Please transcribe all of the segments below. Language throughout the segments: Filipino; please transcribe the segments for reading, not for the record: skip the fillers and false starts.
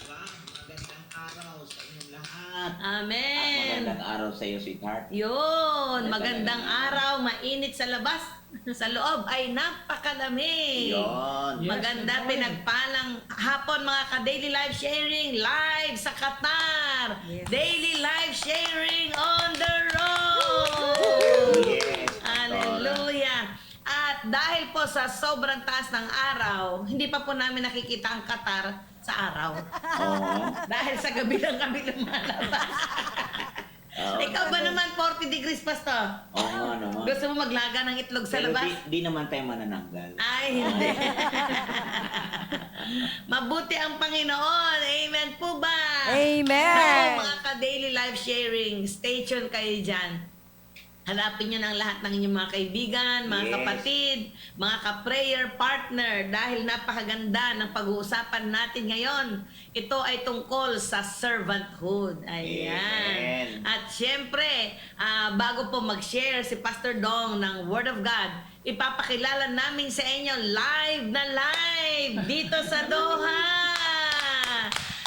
Magandang araw sa inyong lahat. At Amen. magandang araw sa iyo, sweetheart. Yun, Ay, magandang talaga. araw, mainit sa labas. Sa loob ay napakalamig. Yun. Yes, Maganda, good morning. pinagpalang hapon mga ka-daily live sharing, live sa Qatar. Yes. Daily live sharing on the road. Yes, Pastora. Hallelujah. At dahil po sa sobrang taas ng araw, hindi pa po namin nakikita ang Qatar sa araw. Oo. Dahil sa gabi lang kami lumalabas. Oo. Ikaw ba naman 40 degrees, Pastor? Oo nga naman. Gusto mo maglaga ng itlog sa Pero labas? di naman tayo manananggal. Ay, hindi. Mabuti ang Panginoon. Amen po ba? Amen. Naku, mga ka-daily life sharing, stay tuned kayo dyan. Hanapin nyo ng lahat ng inyong mga kaibigan, mga Yes. kapatid, mga ka-prayer partner dahil napakaganda ng pag-uusapan natin ngayon. Ito ay tungkol sa servanthood. Ayan. Amen. At syempre, bago po mag-share si Pastor Dong ng Word of God, ipapakilala namin sa inyo live na live dito sa Doha.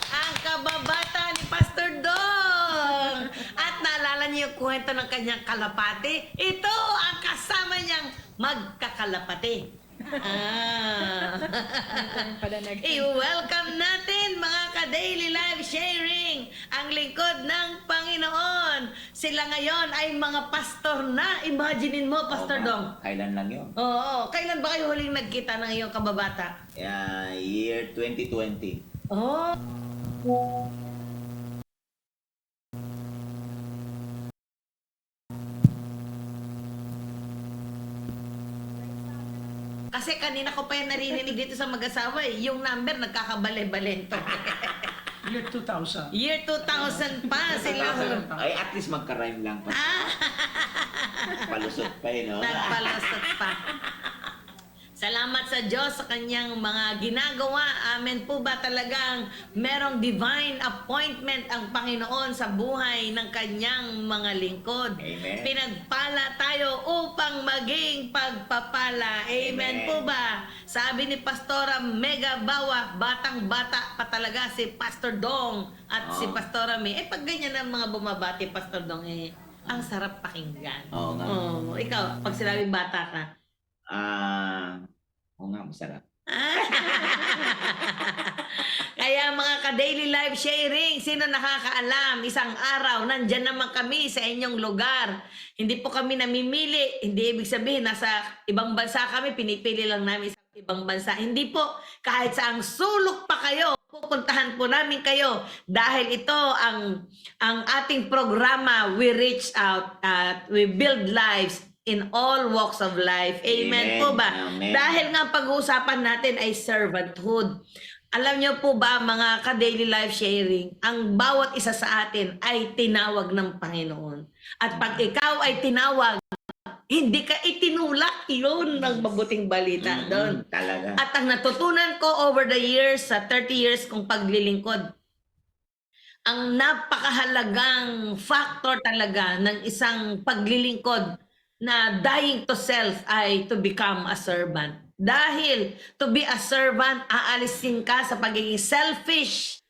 Ang kababata ni Pastor Dong. At naalala niyo yung kwento ng kanyang kalapati? Ito ang kasama niyang magkakalapati. I-welcome natin mga ka-daily live sharing ang lingkod ng Panginoon. Sila ngayon ay mga pastor na. Imaginein mo, Pastor Oo nga. Dong. Kailan lang yun? Oo. Kailan ba kayo huling nagkita ng iyong kababata? Year 2020. Oh. Kasi kanina ko pa yan naririnig dito sa mag-asawa eh. Yung number nagkakabale-balento. Year 2000. Year 2000 pa sila. Ay, at least magka-rhyme lang pa. Palusot pa no? Nagpalasot pa. Salamat sa Diyos sa kanyang mga ginagawa. Amen po ba talagang merong divine appointment ang Panginoon sa buhay ng kanyang mga lingkod. Amen. Pinagpala tayo upang maging pagpapala. Amen, Amen. po ba? Sabi ni Pastora Mega Bawa, batang-bata pa talaga si Pastor Dong at si Oo. Pastora May. Pag ganyan ang mga bumabati, Pastor Dong, ang sarap pakinggan. Oo nga. Oh, ikaw, pag sinabing bata ka, Oo nga, masarap. kaya mga ka-daily live sharing, sino nakakaalam, isang araw, nandyan naman kami sa inyong lugar. Hindi po kami namimili, hindi ibig sabihin, nasa ibang bansa kami, pinipili lang namin sa ibang bansa. Hindi po, kahit saang sulok pa kayo, pupuntahan po namin kayo dahil ito ang ating programa, we reach out, we build lives in all walks of life. Amen, Amen. po ba? Amen. Dahil nga pag-uusapan natin ay servanthood. Alam niyo po ba mga ka-daily life sharing, ang bawat isa sa atin ay tinawag ng Panginoon. At pag ikaw ay tinawag, hindi ka itinulak, yun ang mabuting balita doon. Talaga. At ang natutunan ko over the years, sa 30 years kong paglilingkod, ang napakahalagang factor talaga ng isang paglilingkod na dying to self ay to become a servant. Dahil to be a servant, aalisin ka sa pagiging selfish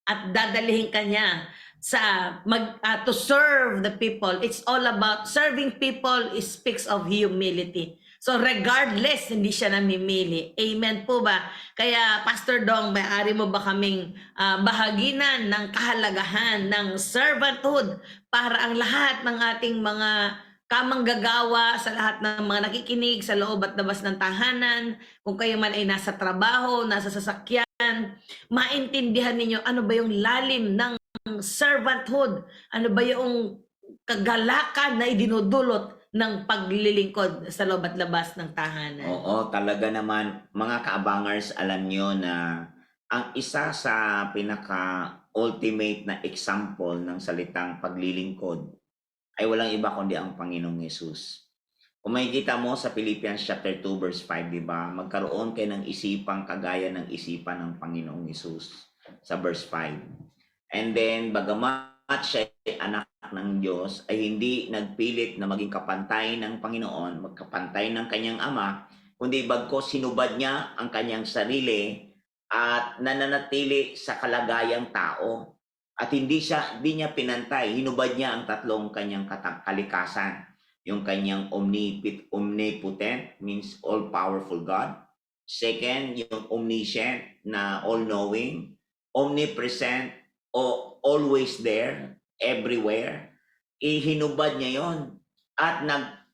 at dadalhin ka niya sa to serve the people. It's all about serving people. It speaks of humility. So regardless, hindi siya namimili. Amen po ba? Kaya Pastor Dong, may-ari mo ba kaming bahaginan ng kahalagahan ng servanthood para ang lahat ng ating mga kamanggagawa, sa lahat ng mga nakikinig sa loob at labas ng tahanan, kung kayo man ay nasa trabaho, nasa sasakyan, maintindihan ninyo ano ba yung lalim ng servanthood, ano ba yung kagalakan na idinudulot ng paglilingkod sa loob at labas ng tahanan. Oo, talaga naman, mga kaabangers, alam nyo na ang isa sa pinaka-ultimate na example ng salitang paglilingkod ay walang iba kundi ang Panginoong Yesus. Kung makikita mo sa Philippians chapter 2 verse 5, di ba? Magkaroon kayo ng isipang kagaya ng isipan ng Panginoong Yesus sa verse 5. And then, bagamat siya ay anak ng Diyos, ay hindi nagpilit na maging kapantay ng Panginoon, magkapantay ng kanyang ama, kundi bagko sinubad niya ang kanyang sarili at nananatili sa kalagayang tao. At hindi niya pinantay. Hinubad niya ang tatlong kanyang kalikasan. Yung kanyang omnipotent, means all-powerful God. Second, yung omniscient, na all-knowing. Omnipresent, o always there, everywhere. Hinubad niya yon. At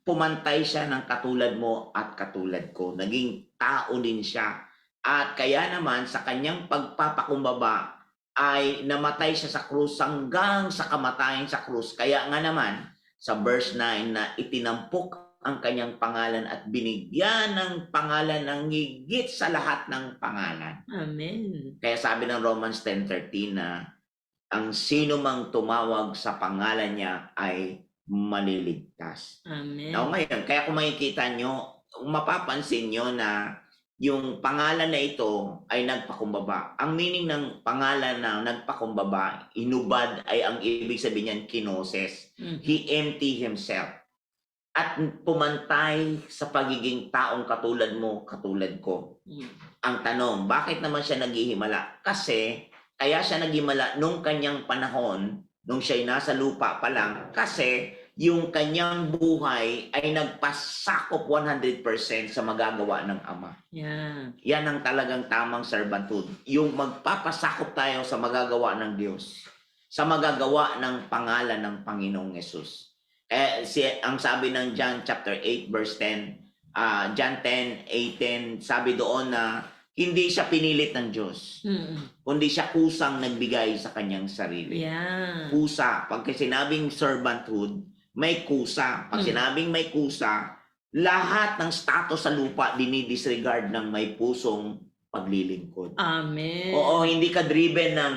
pumantay siya ng katulad mo at katulad ko. Naging tao din siya. At kaya naman sa kanyang pagpapakumbaba ay namatay siya sa krus hanggang sa kamatayan sa krus. Kaya nga naman sa verse 9 na itinampok ang kanyang pangalan at binigyan ng pangalan ng higit sa lahat ng pangalan. Amen. Kaya sabi ng Romans 10:13 na ang sino mang tumawag sa pangalan niya ay maliligtas. Amen. Now ngayon, kaya kung makikita nyo, mapapansin nyo na yung pangalan na ito ay nagpakumbaba. Ang meaning ng pangalan na nagpakumbaba, inubad, ay ang ibig sabihin niyan, kinoses. He empty himself. At pumantay sa pagiging taong katulad mo, katulad ko. Ang tanong, bakit naman siya naghihimala? Kasi, kaya siya naghimala nung kanyang panahon, nung siya'y nasa lupa pa lang, kasi yung kanyang buhay ay nagpasakop 100% sa magagawa ng Ama. Yeah. Yan ang talagang tamang servanthood. Yung magpapasakop tayo sa magagawa ng Diyos, sa magagawa ng pangalan ng Panginoong Yesus. Ang sabi ng John chapter 8 verse 10, John 10:8, sabi doon na hindi siya pinilit ng Diyos, kundi siya kusang nagbigay sa kanyang sarili. Yeah. Kusa. Pag sinabing servanthood, may kusa. Pag sinabing may kusa, lahat ng status sa lupa dinidisregard ng may pusong paglilingkod. Amen. Oo, hindi ka driven ng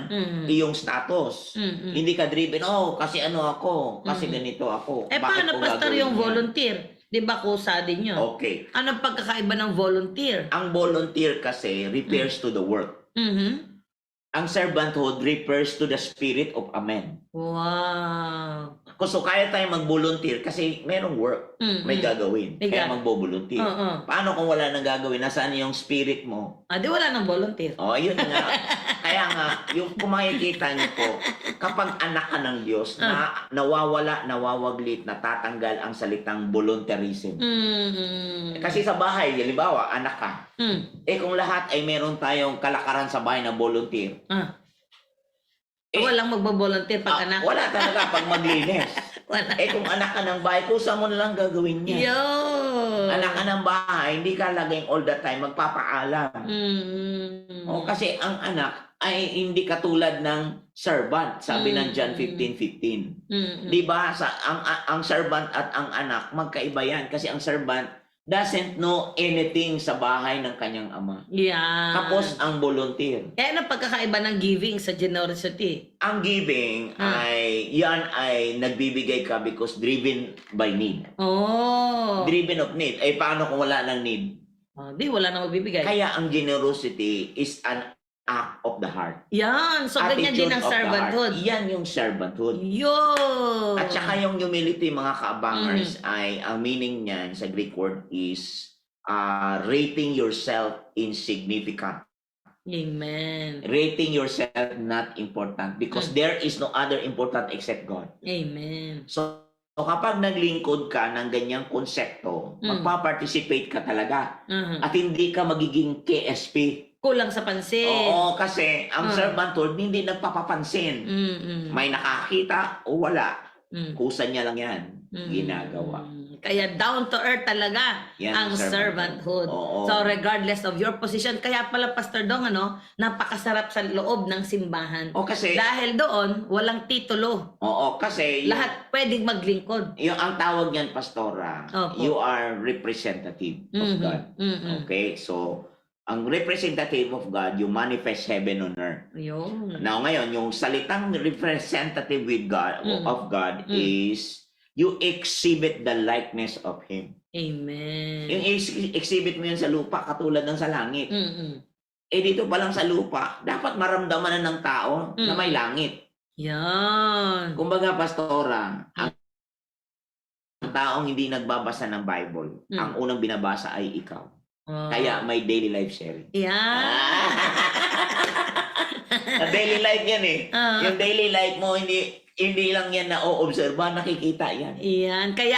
iyong status. Mm-mm. Hindi ka driven, kasi ano ako, kasi ganito ako. Eh, Bakit paano, ko Pastor, gagawin yung yan? volunteer? Di ba kusa din yun? Okay. Anong pagkakaiba ng volunteer? Ang volunteer kasi refers to the work. Ang servanthood refers to the spirit of a man. Wow. So kaya tayo mag-volunteer kasi merong work, may gagawin. May Kaya mag-volunteer. Oo. Paano kung wala nang gagawin? Nasaan yung spirit mo? Di wala nang volunteer. Ayun nga. Kaya nga, yung kung makikita niyo po, kapag anak ka ng Diyos, nawawaglit, natatanggal ang salitang volunteerism. Kasi sa bahay, halimbawa, anak ka. Kung lahat ay meron tayong kalakaran sa bahay na volunteer, Walang magbo-volunteer pag anak. wala talaga pag maglinis. Wala. Kung anak ka ng bahay, kusa mo na lang gagawin niya. Yun. Anak ka ng bahay, hindi ka laging all the time magpapaalam. Kasi ang anak ay hindi katulad ng servant, sabi ng John 15:15. Di ba? Ang servant at ang anak, magkaiba yan. Kasi ang servant doesn't know anything sa bahay ng kanyang ama. Yeah. Tapos ang volunteer. Ano pagkakaiba ng giving sa generosity? Ang giving ay nagbibigay ka because driven by need. Driven of need. Paano kung wala ng need? Di wala na magbibigay. Kaya ang generosity is an act of the heart. Yan. So, ganyan din ang Attitude of the servanthood. heart. Yan yung servanthood. Yun. At saka yung humility, mga kaabangers, ay ang meaning niyan sa Greek word is rating yourself insignificant. Amen. Rating yourself not important because there is no other important except God. Amen. So kapag naglingkod ka ng ganyang konsepto, magpa-participate ka talaga at hindi ka magiging KSP. Kulang sa pansin. Oo, kasi ang servanthood hindi nagpapapansin. May nakakita o wala. Kusa niya lang yan. Ginagawa. Kaya down to earth talaga Yan ang ang servanthood. Oo. So regardless of your position, kaya pala Pastor Dong, napakasarap sa loob ng simbahan. Kasi Dahil doon, walang titulo. kasi Lahat pwedeng maglingkod. yung ang tawag niyan, Pastora, Opo. you are representative of God. Okay? So ang representative of God, you manifest heaven on earth. Yun. Now ngayon, yung salitang representative with God of God is you exhibit the likeness of Him. Amen. Yung exhibit mo yun sa lupa, katulad ng sa langit. Dito pa lang sa lupa, dapat maramdaman na ng tao na may langit. Yan. Kumbaga, Pastora, ang taong hindi nagbabasa ng Bible, ang unang binabasa ay ikaw. Oh. Kaya may daily life sharing. Yan. Sa daily life yan eh. Ah. Yung daily life mo, hindi lang yan na o-obserba, nakikita yan. Yan. Kaya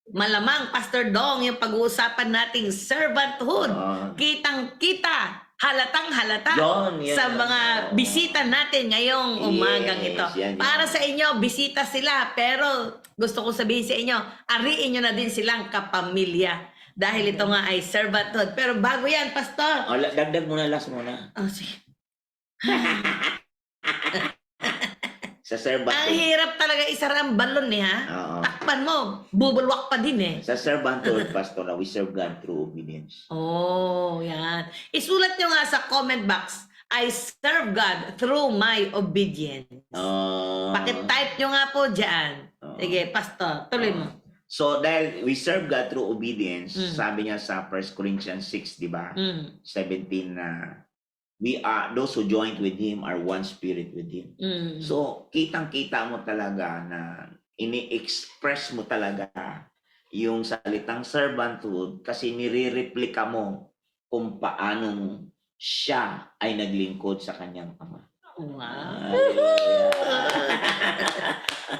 malamang, Pastor Dong, yung pag-uusapan nating servanthood, Oo. kitang-kita, halatang-halata Yan, sa yan. mga Oo. bisita natin ngayong umagang Yes, ito. yan. Para sa inyo, bisita sila, pero gusto ko sabihin sa inyo, ariin nyo na din silang kapamilya. Dahil ito nga ay servanthood. Pero bago yan, Pastor. O, dagdag muna, last muna. Oh, sige. Sa Ang servanthood. hirap talaga isara ang balon eh, ha? Oo. Takpan mo, bubulwak pa din eh. Sa servanthood, Pastor, we serve God through obedience. Oh, yan. Isulat nyo nga sa comment box, I serve God through my obedience. Pakit-type nyo nga po dyan. Oo. Sige, Pastor, tuloy mo. So, dahil we serve God through obedience, Mm. sabi niya sa 1 Corinthians 6, di ba? Mm, 17 na we are, those who joined with Him are one spirit with Him. mm. So, kitang-kita mo talaga na ini-express mo talaga yung salitang servanthood kasi nire-replika mo kung paanong siya ay naglingkod sa kanyang ama. Wow. Hallelujah.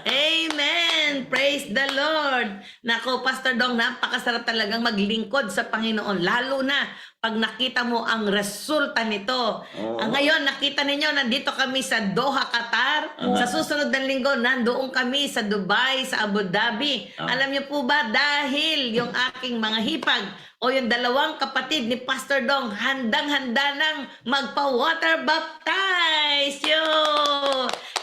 Amen! Praise the Lord! Nako, Pastor Dong, napakasarap talagang maglingkod sa Panginoon. Lalo na pag nakita mo ang resulta nito. Oo. Ngayon, nakita ninyo, nandito kami sa Doha, Qatar. Sa susunod na linggo, nandoon kami sa Dubai, sa Abu Dhabi. Alam niyo po ba, dahil yung aking mga hipag o yung dalawang kapatid ni Pastor Dong, handang-handa nang magpa-water baptize.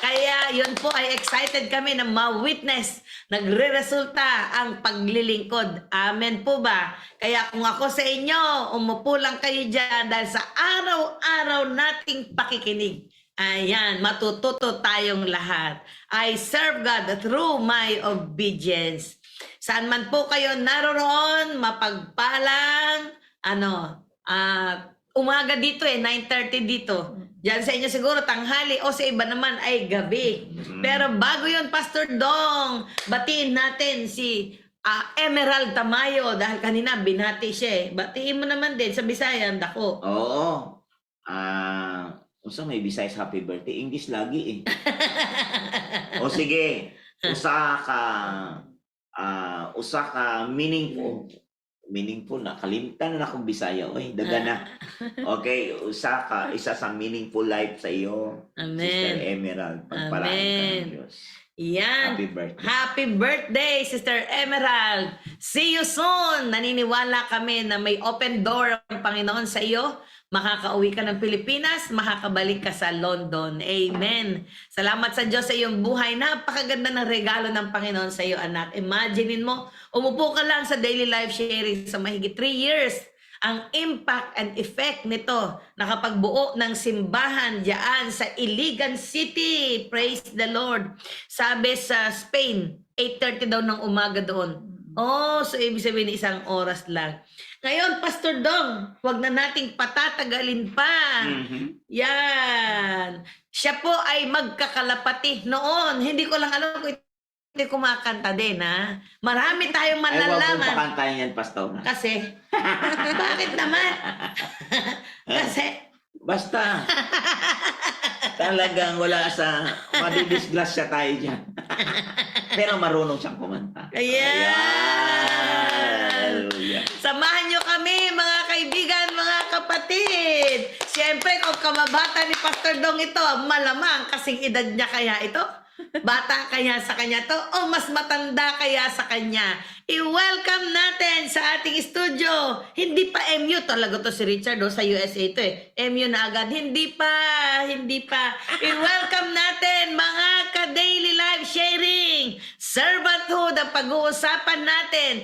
Kaya yun po ay excited kami na ma-witness. Nagre-resulta ang paglilingkod. Amen po ba? Kaya kung ako sa inyo, umupo lang kayo dyan dahil sa araw-araw nating pakikinig. Ayan, matututo tayong lahat. I serve God through my obedience. Saan man po kayo naroroon, mapagpalang, umaga dito 9:30 dito. Diyan sa inyo siguro tanghali o sa iba naman ay gabi. Pero bago yun, Pastor Dong, batiin natin si Emerald Tamayo dahil kanina binati siya eh. Batiin mo naman din sa Bisayan, dako. Oo. Usa may Visayas happy birthday. English lagi eh. O sige, usa ka meaningful na kalimtan na akong Bisaya. Oy, daga na. Okay, isa sa meaningful life sa iyo. Amen. Sister Emerald, pagpalain ka Amen. ng Diyos. Yan. Happy birthday. Happy birthday, Sister Emerald. See you soon. Naniniwala kami na may open door ang Panginoon sa iyo. Makakauwi ka ng Pilipinas, makakabalik ka sa London. Amen. Salamat sa Diyos sa iyong buhay. Napakaganda ng regalo ng Panginoon sa iyo, anak. Imaginein mo, umupo ka lang sa daily life sharing sa mahigit 3 years. Ang impact and effect nito, nakapagbuo ng simbahan diyan sa Iligan City. Praise the Lord. Sabi sa Spain, 8:30 daw ng umaga doon. Oh, so ibig sabihin isang oras lang. Ngayon, Pastor Dong, wag na nating patatagalin pa. Yan. Siya po ay magkakalapati noon. Hindi ko lang alam kung hindi kumakanta din, ha? Marami tayong Ay, wag mong malalaman. pakantayin yan, Pastor. Kasi, bakit naman? Kasi, Basta. Talagang wala madidisgrasya tayo dyan. Pero marunong siyang kumanta. ayan. Hallelujah. Samahan nyo kami, mga kaibigan, mga kapatid. Siyempre, kung kamabata ni Pastor Dong ito, malamang kasing edad niya kaya ito? Bata kaya sa kanya to? O mas matanda kaya sa kanya? I-welcome natin sa ating studio. Hindi pa MU talaga to si Richard sa USA to eh. MU na agad. Hindi pa. I-welcome natin mga ka-daily life sharing. Servanthood ang pag-uusapan natin.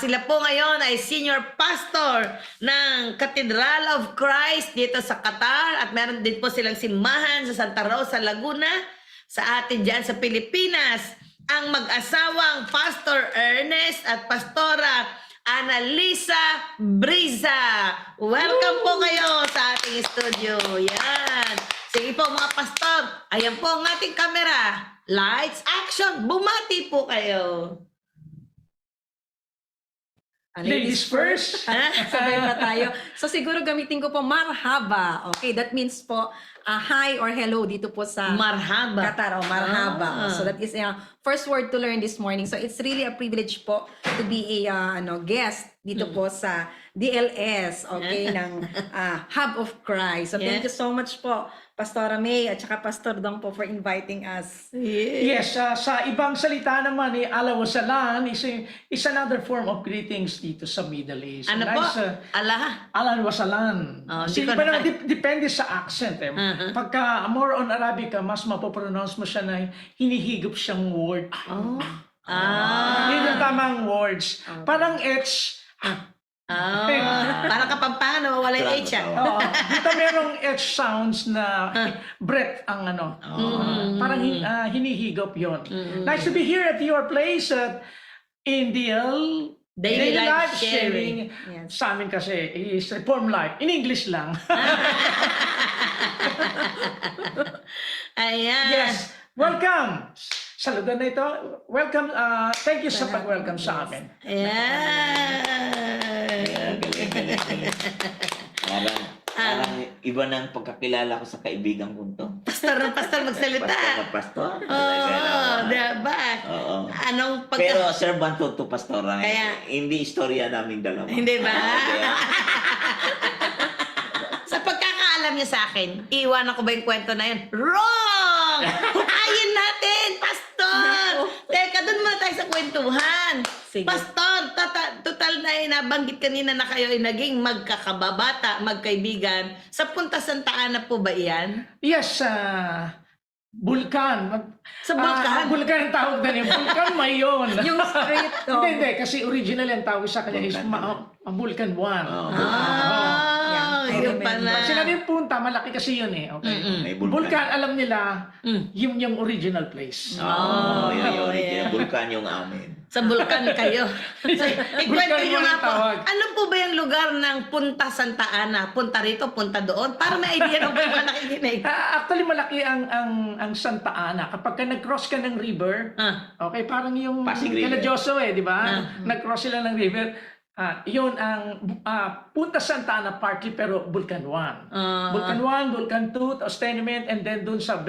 Sila po ngayon ay senior pastor ng Cathedral of Christ dito sa Qatar at meron din po silang simbahan sa Santa Rosa, Laguna. Sa atin dyan sa Pilipinas, ang mag-asawang Pastor Ernest at Pastora Annalisa Briza. Welcome po kayo sa ating studio. Yan. Sige po mga pastor, ayan po ang ating camera. Lights, action, bumati po kayo. Ladies first. Sabay pa tayo. So siguro gamitin ko po marhaba. Okay, that means po hi or hello dito po sa Marhaba. Qatar. Marhaba. Ah. So that is first word to learn this morning. So it's really a privilege po to be a guest dito po sa DLS, okay, ng Hub of Christ. So thank you so much po, Pastora May at saka Pastor Dong po for inviting us. Yes, sa ibang salita naman, alawasalan is another form of greetings dito sa Middle East. Ano po? Ala? Alawasalan. Oh, Kasi di ko iba na- naman, depende sa accent. Pagka more on Arabic ka, mas mapopronounce mo siya na hinihigop siyang word. Oh. Yun yung tamang words. Parang H. Parang Kapampangan, wala yung H. Oo. Dito merong H sounds na breath ang ano. Parang hinihigop yon. Nice to be here at your place at in Daily Life Sharing. Yes. Sa amin kasi is Reform Life. In English lang. Ayan. Yes. Welcome. Sa lugar na ito, welcome. Thank you sa pag-welcome sa amin. Ayan. Parang iba ng pagkakilala ko sa kaibigan ko to. Pastor magsalita. Pastor. Oo, diba? Oo. Anong Pero servant to pastora. Kaya- Hindi istorya naming dalawa. Hindi ba? Kaya, Sa pagkakaalam niya sa akin, iiwanan ko ba yung kwento na yun? Wrong! Hukayin natin, Pastor! Teka, doon muna tayo sa kwentuhan. Sige. Pastor, total na nabanggit kanina na kayo ay naging magkakababata, magkaibigan. Sa Punta Santa Ana po ba iyan? Yes, Bulkan. Sa Bulkan? Bulkan ang tawag na niya. Bulkan Mayon. Yung street to. Hindi. Kasi original ang tawag sa kanya is Bulkan 1. Ah, yun pala. Sinabi yung punta, malaki kasi yun eh. Okay. may bulkan. Bulkan, alam nila, yung original place. Yung original. yeah. Bulkan yung amin. Sa Bulkan kayo. So, ikwento Bulkan nyo mo nga ang po, tawag. ano po ba yung lugar ng Punta Santa Ana? Punta rito, punta doon? Para may idea ng mga nakikinig. Actually, malaki ang Santa Ana. Kapag ka nag-cross ka ng river, okay, parang yung Pasig River. kala Joso di ba? Nag-cross sila ng river. Yun ang Punta Santa Ana partly pero Bulkan 1. Bulkan 1, Bulkan 2, tapos tenement, and then dun sa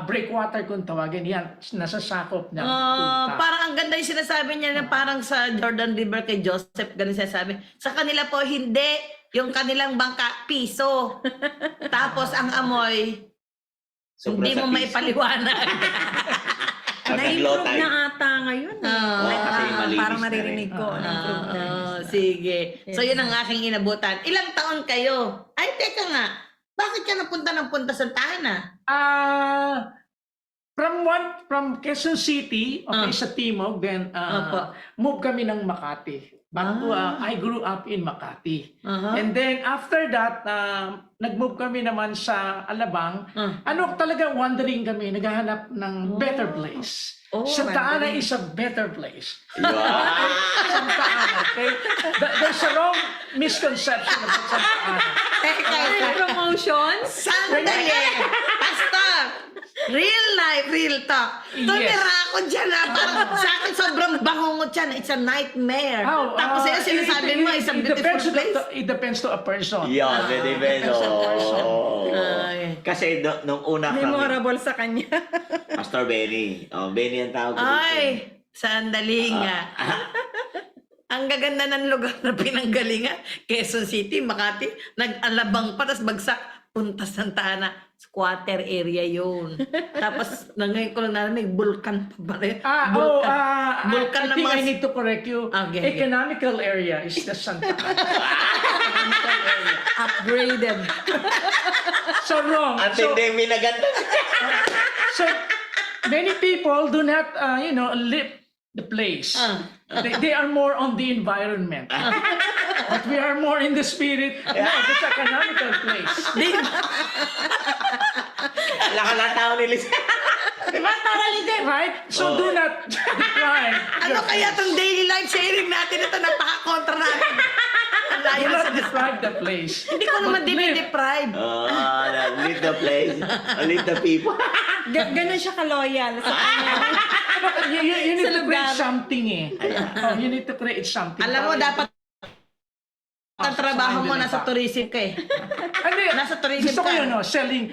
breakwater kung tawagin yan, nasasakop ng punta. Parang ang ganda yung sinasabi niya na parang sa Jordan River kay Joseph, ganun sinasabi. Sa kanila po, hindi. Yung kanilang bangka, piso. Tapos ang amoy, Sobra hindi sa mo piso. maipaliwanag. Pag low Na-improve tide. na ata ngayon. kasi malinis Parang na naririnig rin. ko. Na-improve na. Sige. So yun ang aking inabutan. Ilang taon kayo? Ay, teka nga. Bakit ka napunta ng Punta Santa Ana? From Quezon City, okay, sa Timog, then Opo. move kami ng Makati. But I grew up in Makati. Uh-huh. And then after that, nag-move kami naman sa Alabang. Uh. Talaga wandering kami, naghahanap ng better place. Santa Ana is a better place. Wow. Santa Ana, okay? There's a wrong misconception about Santa Ana. Teka, Ay, promotion? sandali! Pastor! Real life, real talk. Tumira ako dyan parang sa akin sobrang bangungot yan. It's a nightmare. Tapos sa'yo sinasabi mo, it's a beautiful place. It depends to a person. Yeah, depende. Ay. Kasi nung una kami, Memorable sa kanya. Pastor Benny. Benny ang tawag ko dito. Ay, sandali nga. Ang gaganda ng lugar na pinanggalingan. Quezon City, Makati, nag-Alabang pa, tapos bagsak, Punta Santa Ana. Squatter area yun. Tapos, ngayon ko lang narinig, Bulkan pa ba rin? Bulkan I think na I need to correct you. Okay. Economical area is the Santa Ana. Upgraded. So wrong. Ang So, tindi, minaganda. so many people do not, live the place. They are more on the environment. But we are more in the spirit. No, it's economical place. Lahat tao ni Liz. Diba? Totally din, right? So do not decline. Ano kaya itong daily life sharing natin? Ito, napaka-kontra natin. Ang layo Do na not sa describe the place. Hindi ko naman But live. dinideprive. Leave the place. Leave the people. Ganon siya ka-loyal sa kanya. You need Sa to create lugar. something eh. Ayan. Oh, you need to create something. Alam mo, dapat ang trabaho mo Sa nasa tourism ka eh. Hindi, Nasa tourism gusto ko ka. yun, no? Sell. You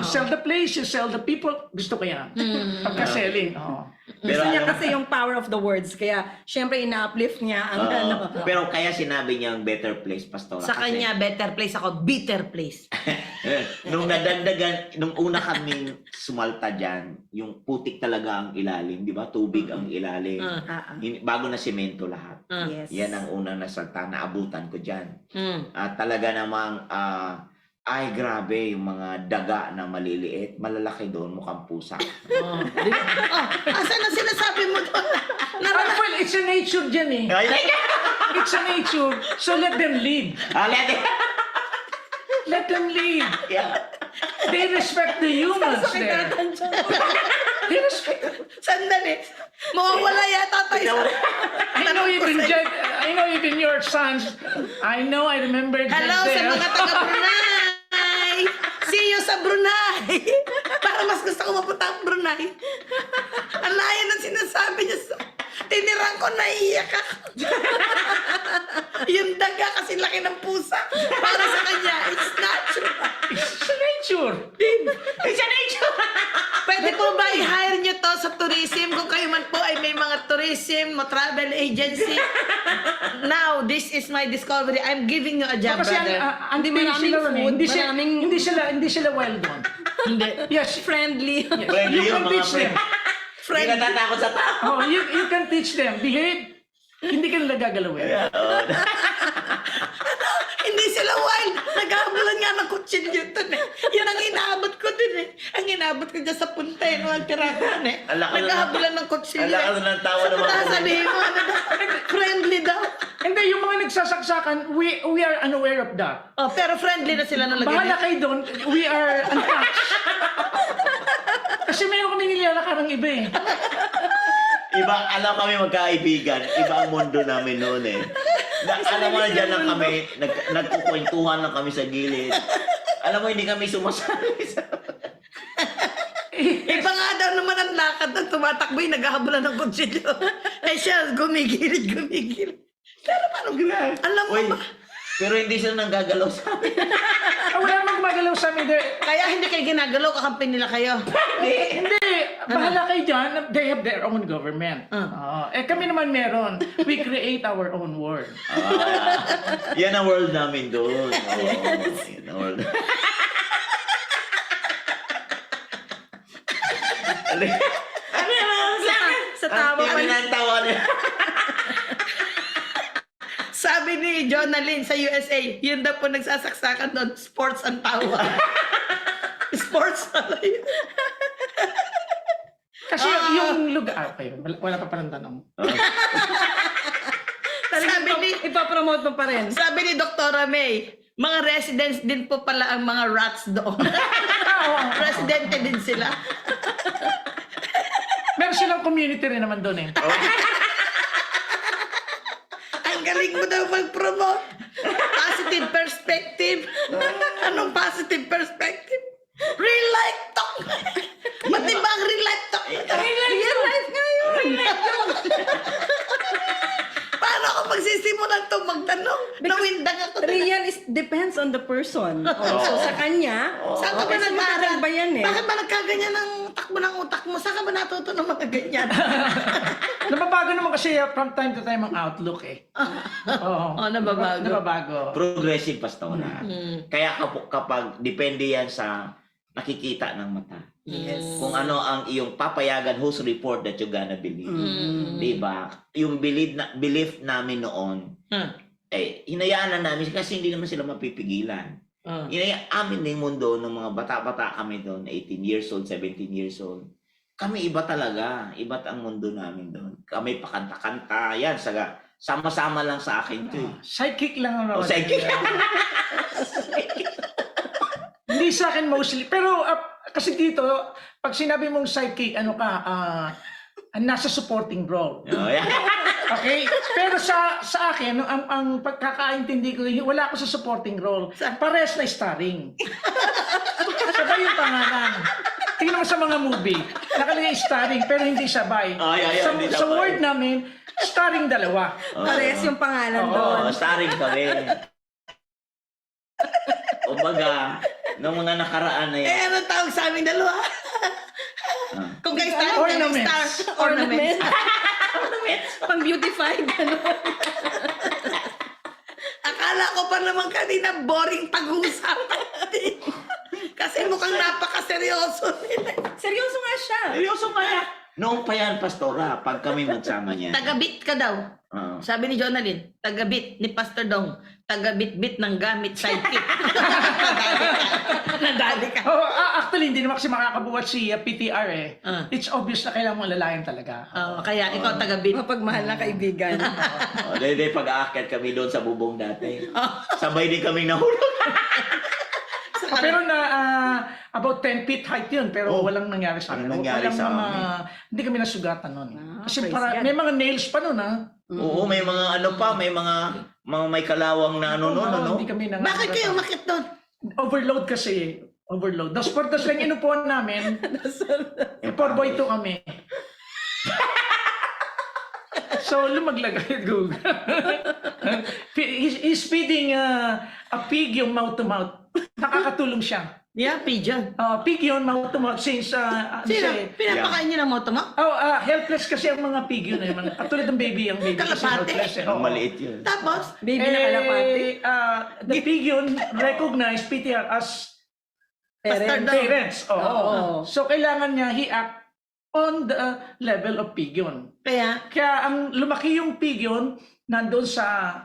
sell the place, you sell the people. Gusto ko yan. Pagka-selling. Oh. Pero Gusto niya alam- kasi yung power of the words. Kaya, syempre, ina-uplift niya ang ano. Pero kaya sinabi niya ang better place, Pastora. Sa kasi- kanya, better place ako, bitter place. nung nadagdagan, nung una kaming sumalta dyan, yung putik talaga ang ilalim, di ba? Tubig ang ilalim. Bago na semento lahat. Yes. Yan ang unang nasalta, naabutan ko dyan. Mm. At talaga namang, ay grabe, yung mga daga na maliliit, malalaki doon, mukhang pusa. Oh, asan na sinasabi mo doon? Well, it's a nature dyan eh. It's a nature. So let them lead. Let them lead. Yeah. They respect the humans there. They respect. Sandali. Mawawala yata tayo. I know even your sons. I remember that Hello sa there. mga taga Brunei. See you sa Brunei. Para mas gusto ko mapunta ang Brunei. Ang layo ng sinasabi niya sa... Tinirang ko, naiiyak ako. Yung daga kasi laki ng pusa. Para sa kanya, it's natural. It's a nature. It's a nature. Pwede po ba i-hire nyo to sa tourism? Kung kayo man po ay may mga tourism, travel agency. Now, this is my discovery. I'm giving you a job, Kasi brother. ang Hindi, tingin maraming sila ron eh. food, Hindi sila well known. Hindi. Yes. Friendly. Yes. Friendly You yun, can mga teach them. Hindi ka tatakot sa tao. Oh, you can teach them. Behave. Hindi ka nila gagalawin. Hindi sila wild. Naghahabulan nga ng kutsilyo dun eh. Yan ang inaabot ko dun eh. Ang inaabot ko dyan sa punta eh. Nung tirahan eh. Naghahabulan ng kutsilyo. Alakas ng tawa ng mga Sasabihin mo, ano daw? Friendly daw. Hindi, yung mga nagsasaksakan, we are unaware of that. Oh, pero friendly na sila nung Bahala lagyan. kayo doon, we are untouched. Kasi meron kami nilalakarang iba eh. Iba, alam kami magkaibigan. Iba ang mundo namin noon eh. Alam mo na dyan lang kami, nagkukwentuhan lang kami sa gilid. Alam mo, hindi kami sumasali sa... Iba nga daw naman ang lakad na tumatakbo yung naghahabulan ng kutsilyo. Eh siya, gumigilid. Pero paano gano'n? Alam mo Uy, ba? pero hindi sila nanggagalaw sa amin. Wala namang gumagalaw sa amin. Kaya hindi kayo ginagalaw, kakampi nila kayo. Hindi, bahala kayo dyan. They have their own government. Kami naman meron. We create our own world. Yan ang world namin doon. Yan ang world. Sa tawa pa Tingnan na ang tawa niya. Sabi ni Jonalyn sa USA, yun daw po nagsasaksakan doon, sports ang tawa. Sports pala yun. Kasi yung lugar... Okay, wala pa palang tanong. Sabi ni, ipapromote mo pa rin. sabi ni Dr. May, mga residents din po pala ang mga rats doon. Residente din sila. Meron silang community rin naman doon eh. Ang galing mo daw mag-promote. Positive perspective. Anong positive perspective? Real life talk. Pati ba ang real life talk? Real life nga yun. Paano ako magsisimulan to magtanong? Nawindang ako. Real is depends on the person. So sa kanya, Saan ka ba kasi nag-aaral? matagal ba yan eh? Bakit ba nagkaganyan ng takbo ng utak mo? Saan ka ba natuto ng mga ganyan? Nababago naman kasi from time to time ang outlook eh. Oo. Nababago. Nababago. Progressive, Pastora. Kaya kapag depende yan sa nakikita ng mata. Yes. Kung ano ang iyong papayagan, whose report that you gonna believe. Diba? Yung belief namin noon, hinayaan na namin kasi hindi naman sila mapipigilan. Amin na yung mundo ng mga bata-bata kami doon, 18 years old, 17 years old. Kami iba talaga. Iba't ang mundo namin doon. Kami pakanta-kanta. Yan, sama-sama lang sa akin to eh. Sidekick lang ang O, sidekick. Hindi sa akin mostly. Pero kasi dito, pag sinabi mong sidekick, ano ka, nasa supporting role. Oh, yeah. Okay? Pero sa akin, ang pagkakaintindi ko, wala ako sa supporting role. Pares na starring. Sabay yung pangalan. Tingnan mo sa mga movie. Nakalagay starring, pero hindi sabay. Ay, sa, hindi sa sabay. word namin, starring dalawa. Parehas yung pangalan Oo. doon. Starring kami. Kumbaga, nung mga nakaraan na yan. Eh, anong tawag sa aming dalawa? Kung kayo star, Ornaments. star, ornament. Pang beautified, ano? Akala ko pa naman kanina boring pag-uusapan natin. Kasi mukhang napakaseryoso nila. Seryoso nga siya. Seryoso nga yan. Noong pa yan, Pastora, pag kami magsama niya. Tagabit ka daw. Oo. Sabi ni Jonalyn, tagabit ni Pastor Dong, tagabit-bit ng gamit sidekick. Nadali ka. Oh, actually, hindi naman kasi makakabuhat si PTR eh. Ah. It's obvious na kailangan mong lalayan talaga. Kaya ikaw tagabit. Mapagmahal na kaibigan. Dahil pag-aakyat kami doon sa bubong dati. Sabay din kaming nahulog. Pero about 10 feet height yun, pero Oh. walang nangyari sa amin. Walang nangyari sa Hindi kami nasugatan nun. Kasi praise para, God. may mga nails pa nun, ha? Oo, may mga ano pa, may mga may kalawang na ano Oo, no. Hindi kami Bakit kayo umakit doon? Overload kasi. Overload. Das por das lang inupuan namin. 4x2 kami. So, lumaglag agad Google. He's feeding a pig yung mouth to mouth. Nakakatulong siya. Yeah, pigeon. Pig yun, mouth to mouth, since Sino? Pinapakain niyo ng moto mo? helpless kasi ang mga pig yun eh. Katulad ng baby, ang baby kasi Kalapate? helpless eh. Ang Oo. maliit yun. Tapos, Baby na kalapati. The pig yun recognize PTR as Pastor Dong. parents. Oo. Oo. So, kailangan niya he-act on the level of pig yun. Kaya, Kaya ang lumaki yung pig yun, nandun sa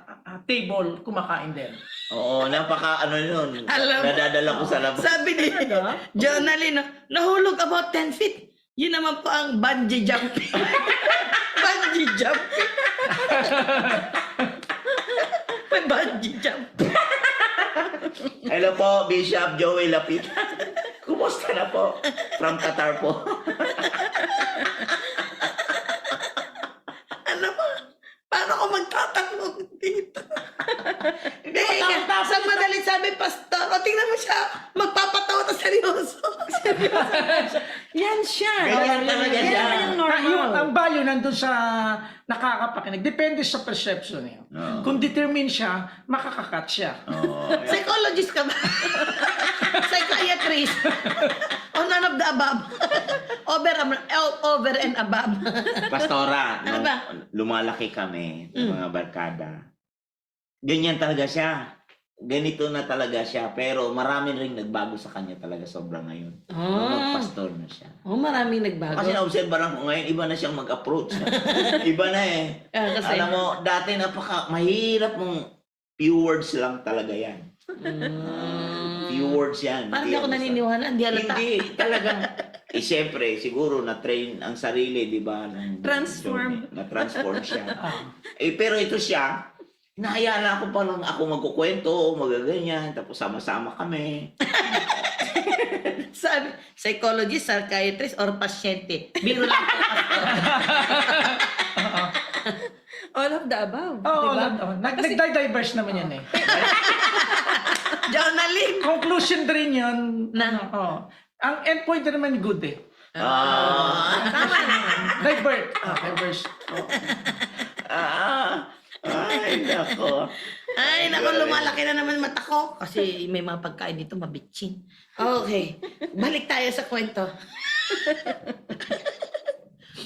table, kumakain din. Oo, napaka ano yun. Alam mo. Nadadala ko sa labas. sabi ni Jonalyn, nahulog about 10 feet. Yun naman po ang bungee jumping. Bungee jumping. May bungee jumping. Hello po, Bishop Joey Lapid. Kumusta na po? From Qatar po. Ano ba? Paano ko magtatanong dito? Sa madalit sabi, Pastor, o tingnan mo siya, magpapatawa na seryoso. Yan siya. Ganyan talaga Yan siya. naman yung normal. Ang value nandun sa nakakapakinig. Depende sa perception niya. Oo. Kung determined siya, makakakat siya. Oo. Psychologist ka ba? Psychiatrist? O none of the above? Over and above. Pastora, Ano nung ba? lumalaki kami ng mga barkada, ganyan talaga siya. Ganito na talaga siya. Pero marami rin nagbago sa kanya talaga sobra ngayon. Nung magpastor na siya. Maraming nagbago. Kasi na-obserbahan ko ngayon, iba na siyang mag-approach. Iba na eh. Kasi, Alam mo, dati mahirap mong few words lang talaga yan. Few words yan. parang Hindi di ako yan basta- naniniwala, hindi halata. Hindi, talagang, siyempre, siguro na-train ang sarili, di ba? Transform. Na-transform siya. Pero ito siya, hinahayaan na ako palang ako magkukwento, magaganyan, tapos sama-sama kami. Sabi, psychologist, psychiatrist, or pasyente. Biro lang po. All of the above. Oo, diba? nag-diverse naman yan eh. Jonalyn. Conclusion din yun. Na? Ang endpoint na naman good eh. Tama naman. Diverse. Ay, nako. Ay, naku, lumalaki na naman mata ko. Kasi may mga pagkain dito, mabitsin. Okay, balik tayo sa kwento.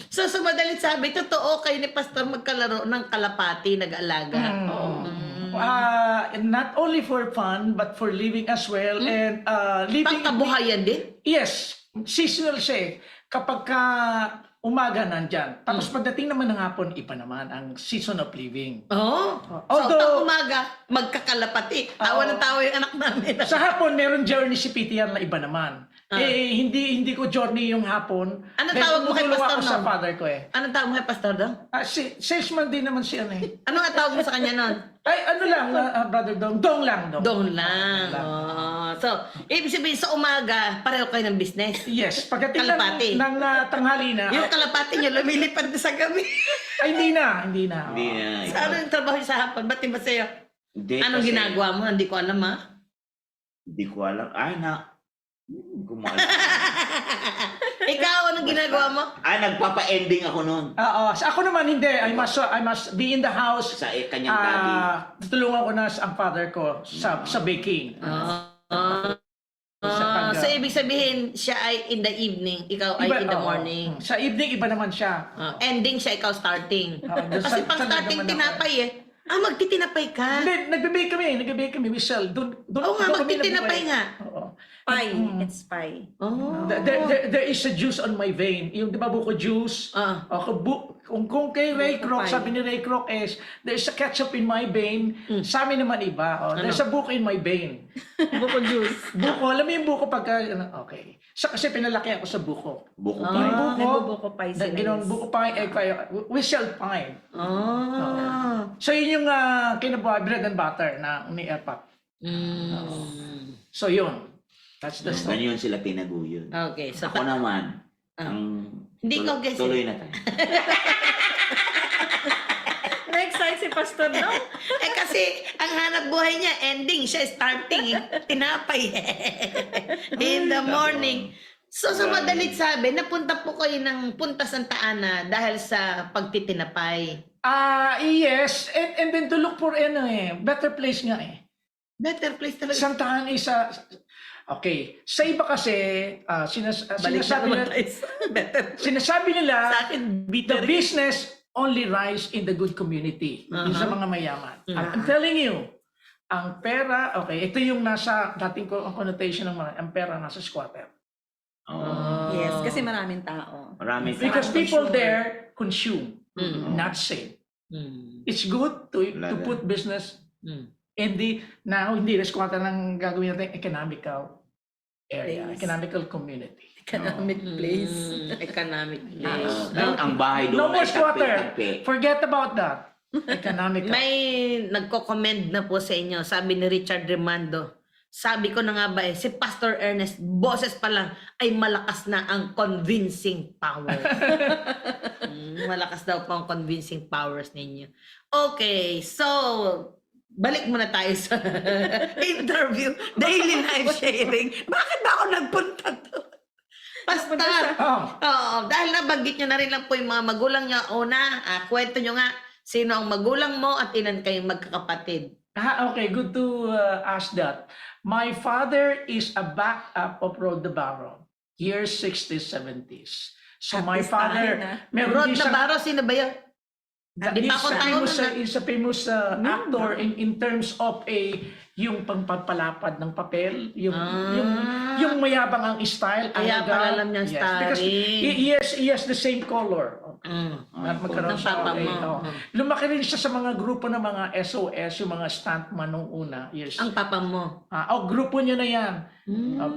So, sa madalit sabi, totoo kayo ni Pastor magkalaro ng kalapati, nag-alaga. Not only for fun, but for living as well. And living... Pangkabuhayan din? Yes. Seasonal siya eh. Kapag ka umaga nandyan. Tapos pagdating naman ng hapon, iba naman ang season of living. Oo. Although- so, pag umaga, magkakalapati. Tawa ng tawa yung anak namin. Sa hapon, meron journey si PTR na iba naman. Hindi ko journey yung hapon. Anong Dahil tawag mo kay tumutulong Pastor ako sa Nom? father ko eh. Anong tawag mo kay Pastor Dong? Salesman din naman siya eh. Ano nga tawag mo sa kanya nun? Ay, ano lang, brother Dong. Dong lang, Dong. Dong lang. Oh. So, ibig sabihin sa umaga, pareho kayo ng business. Yes, pagdating Kalapati. ng tanghali na, Yung kalapati niya lumilipad na sa gabi. ay hindi na. Hindi na. Sa ano yung trabaho niya sa hapon? Ba't ba sa'yo? Hindi, Anong kasi ginagawa mo? Hindi ko alam ha. Hindi ko alam. Ay, na. Hindi ko maalam. Ikaw, anong ginagawa mo? Nagpapa-ending ako noon Ako naman hindi. I must be in the house. sa kanyang daddy. Tutulungan ko na ang father ko sa baking. So, ibig sabihin, siya ay in the evening, ikaw ay in the morning. Sa evening, iba naman siya. Ending siya, ikaw starting. doon Kasi sa- pang sa starting, naman ako. tinapay eh. Magtitinapay ka. Hindi, nagbe-bake kami. We sell. Oo nga, magtitinapay nga. Oo. Pie. It's pie. Oh. There is a juice on my vein. Yung di ba buko juice? Kung kay Ray Kroc, pie. sabi ni Ray Kroc is, there's a ketchup in my vein. Sa amin naman iba. There's a buko in my vein. Buko juice. Buko, alam mo yung buko pagka, okay. Kasi pinalaki ako sa buko. Buko Yung pie. buko, Nagbubuko pie sila. ginawang buko pie, egg pie. We sell pie. So yun yung kinabuhay, bread and butter na ni Epat. So yun. That's the story. Ganyan sila tinaguyod. Okay, so Ako naman, ang Hindi ikaw guess tuloy na tayo. Na-excite si Pastor, no? kasi ang hanap buhay niya, ending, siya starting, tinapay. In the morning. So, sa madalit sabi, napunta po kayo ng Punta Santa Ana dahil sa pagtitinapay. Yes. And then to look for better place nga eh. Better place talaga. Santa Ana is okay. Sa iba kasi, Balik na sinasabi naman nila, tayo sa better. sinasabi nila, Sa akin, the bitter. business only rise in the good community. Yung sa mga mayaman. I'm telling you, ang pera, okay, ito yung nasa, dating ko ang connotation ng mga, ang pera nasa squatter. Yes, kasi maraming tao. Maraming Because Consumer. people there consume, not save. Mm. It's good to Talaga. put business Mm. hindi na squatter ng gagawin natin economical area, Place. economical community. Economic place. Economic place. ang bahay No doon more ay squatter. tagpi-tagpi. Forget about that. Economical. May nagko-commend na po sa inyo. Sabi ni Richard Remando, sabi ko na nga ba si Pastor Ernest, boses pa lang ay malakas na ang convincing power. Malakas daw po ang convincing powers ninyo. Okay, so balik muna tayo sa interview, daily life sharing. Bakit ba ako nagpunta to? Pastor, dahil nabanggit nyo na rin lang po yung mga magulang nyo. Una, kwento nyo nga, sino ang magulang mo at ilan kayong magkakapatid? Okay, good to ask that. My father is a backup of Rod Navarro, years 60s, 70s. So my father, meron Rod din siyang- Navarro, sino ba yun? Di pa ako tayo nun, He's a famous actor in terms of yung pagpapalapad ng papel, yung mayabang ang style. Kaya alaga. pala alam niyang Because starring. he has the same color. Magkaroon Ng siya. papa mo. Lumaki rin siya sa mga grupo ng mga SOS, yung mga stuntman nung una. Yes. Ang papa mo. Grupo niya na yan.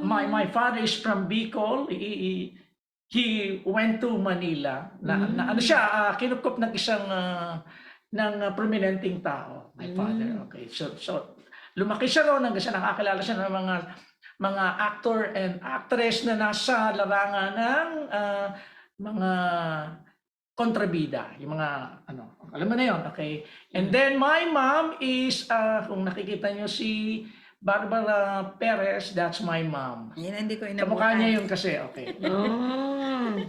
My father is from Bicol. He went to Manila. Ano siya, kinupkop ng isang prominenteng tao. My father. Okay. So lumaki siya ron hanggang siya nakakilala siya ng mga actor and actress na nasa larangan ng mga kontrabida, yung mga alam mo na yun, okay? And then my mom is kung nakikita niyo si Barbara Perez, that's my mom. Ayun, hindi ko Kamukha inabutan. niya yun kasi, okay.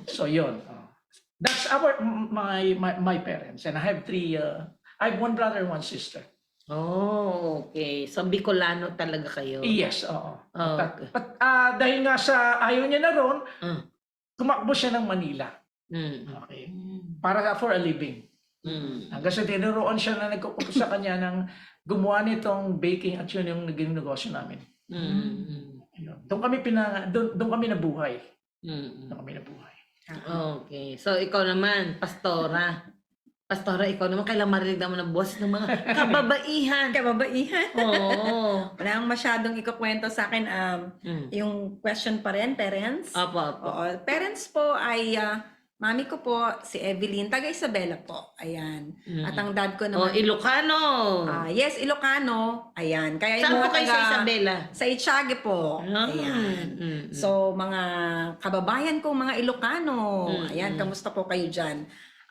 So yun. That's my parents, and I have I have one brother and one sister. Okay. So, Bicolano talaga kayo. Yes, oo. Okay. But dahil nga sa ayaw niya na ron, tumakbo siya ng Manila. Okay. Para for a living. Hanggang sa tinuruan siya na nagkukupo sa kanya ng gumawa nitong baking at yun yung naging negosyo namin. Ayun. Doon kami nabuhay. Doon kami nabuhay. Okay. So, ikaw naman, Pastora. Pastora, ikaw naman, kailang marinig naman ng boses ng mga kababaihan. Kababaihan. Oo. Wala akong masyadong ikukwento sa akin. Yung question pa rin, parents. Opo. Oo, parents po ay, mami ko po, si Evelyn, taga Isabela po. Ayan. At ang dad ko naman. Ilocano. Yes, Ilocano. Ayan. Kaya Saan yung po mga kayo sa Isabela? Sa Itiague po. Ayan. So, mga kababayan ko, mga Ilocano. Ayan, kamusta po kayo dyan?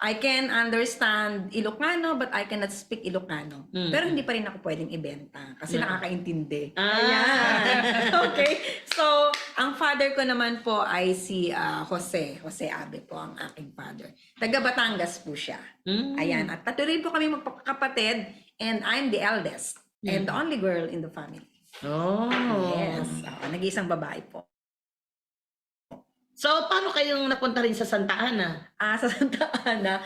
I can understand Ilocano but I cannot speak Ilocano. Pero hindi pa rin ako pwedeng ibenta kasi nakakaintindi. Ayan. Okay. So, ang father ko naman po ay si Jose. Jose Abe po ang aking father. Taga Batangas po siya. Ayan. At tatlo rin po kami magkakapatid and I'm the eldest and the only girl in the family. Oh. Yes. Nag-iisang babae po. So, paano kayong napunta rin sa Santa Ana? Sa Santa Ana,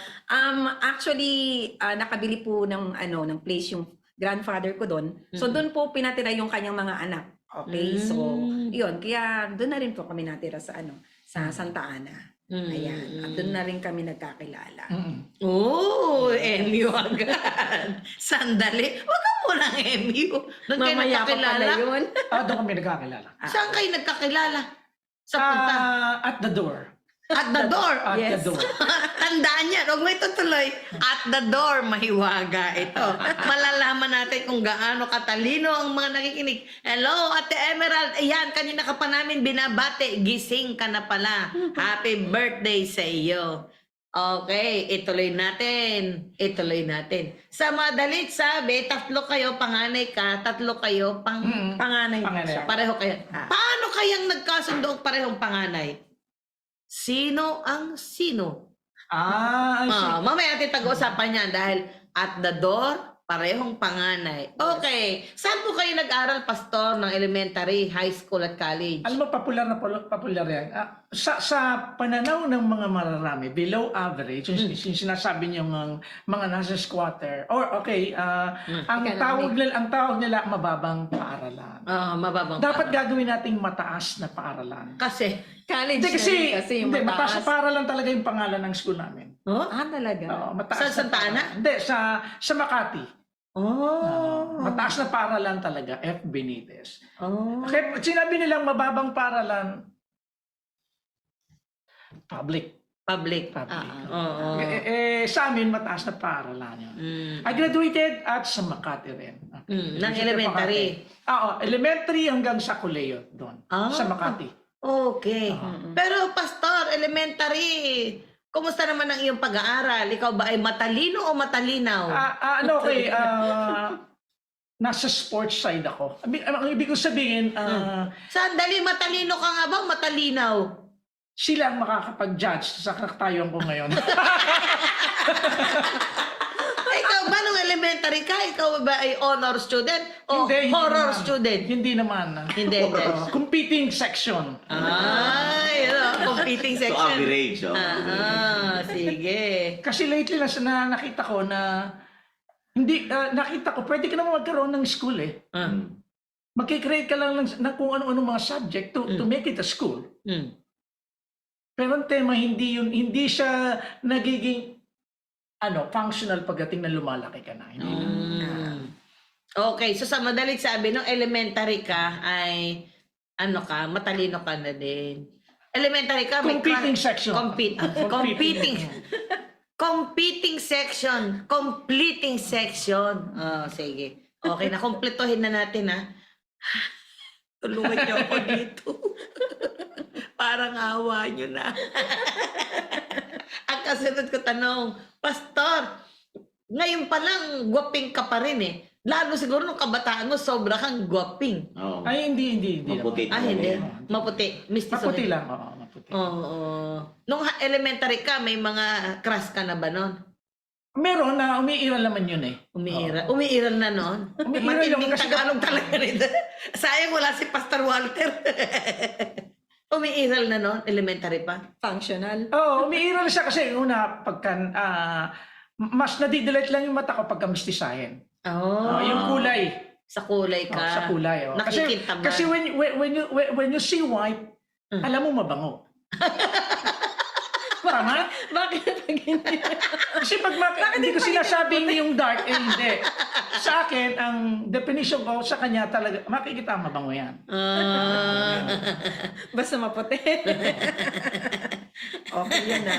actually, nakabili po ng place yung grandfather ko doon. So, doon po pinatira yung kanyang mga anak. Okay? So, yun. Kaya doon na rin po kami natira sa Santa Ana. Ayan. At doon na rin kami nagkakilala. Oh, MU agad. Sandali. Wag ka muna MU. Doon kayo Mamaya pa nagkakilala? pala yun. Doon kami nagkakilala. Saan kayo nagkakilala? Sa punta? At the door. At the door. At Yes. the door. Tandaan yan. Huwag mo itutuloy. At the door, mahiwaga ito. Malalaman natin kung gaano katalino ang mga nakikinig. Hello, Ate Emerald. Ayan, kanina ka pa namin binabate. Gising ka na pala. Happy birthday sa iyo. Okay, ituloy natin. Ituloy natin. Sa madalit sabi, 3 kayo, panganay ka, 3 kayo, panganay. Panganay. Pareho kayo. Paano kayang nagkasundo ang parehong panganay? Sino ang sino? I see. Mamaya natin pag-uusapan yan dahil at the door, parehong panganay. Okay. Saan po kayo nag-aral, Pastor, ng elementary, high school at college? Alam mo, popular yan. Sa pananaw ng mga mararami, below average, yung sinasabi niyo ng mga nasa squatter, or ang tawag nila mababang paaralan. Mababang Dapat gagawin nating mataas na paaralan. Kasi, College Hindi kasi yung mataas na mataas. paaralan talaga yung pangalan ng school namin. Talaga? Oo, mataas Sa na Santa Ana? paaralan. Hindi, sa Makati. oh. Mataas na paaralan talaga, F. Benitez. Oh. Kaya sinabi nilang mababang paaralan, public. Public. Oo. Sa amin, mataas na paaralan yun. I graduated at sa Makati rin. Ng University of elementary. Makati. Oo, elementary hanggang sa koleyo doon. Sa Makati. Okay. Pero Pastor, elementary, kumusta naman ang iyong pag-aaral? Ikaw ba ay matalino o matalinaw? Nasa sports side ako. Ang ibig ko sabihin, Sandali, matalino ka nga ba o matalinaw? sila ang makakapag-judge sa kakatayon ko ngayon. Ikaw ba nung elementary ka? Ikaw ba ay honor student o Hindi horror naman. student? Hindi naman. Hindi. Competing section. Ay, competing So, section. average. Sige. Kasi lately na nakita ko na nakita ko pwede ka naman magkaroon ng school eh. Magkikreate ka lang ng kung ano-ano mga subject to make it a school. Pero ang tema hindi siya nagiging functional pagdating na lumalaki ka na. Hindi na. Okay, so sa madalit sabi, nung elementary ka ay matalino ka na din. Elementary ka, may Competing section. Competing section. Completing section. Sige. Okay, nakompletohin na natin ha. Tulungan niyo ako dito. Parang awa niyo na. Ang kasunod ko tanong, Pastor, ngayon pa lang gwaping ka pa rin eh. Lalo siguro nung kabataan mo, sobra kang gwaping. Oo. Ay, hindi. Maputi. Hindi. Maputi. Maputi lang. Oo, maputi. Oo. Nung elementary ka, may mga crush ka na ba nun? Meron na umiiral naman yun eh. Umiiral na noon. Umiiral yung Matinding kasi- Tagalog talaga rin. Sayang wala si Pastor Walter. Umiiral na noon, elementary pa. Functional. Oo, umiiral siya kasi una mas nadidelete lang yung mata ko pagka mistisahin. Yung kulay. Sa kulay ka. Sa kulay. Nakikintabang. Kasi when you see white, alam mo mabango. Tama? Bakit pag hindi? Kasi hindi ko sinasabing yung dark, hindi. Sa akin, ang definition ko sa kanya talaga, makikita mabango yan. Basta maputi. Okay yan na.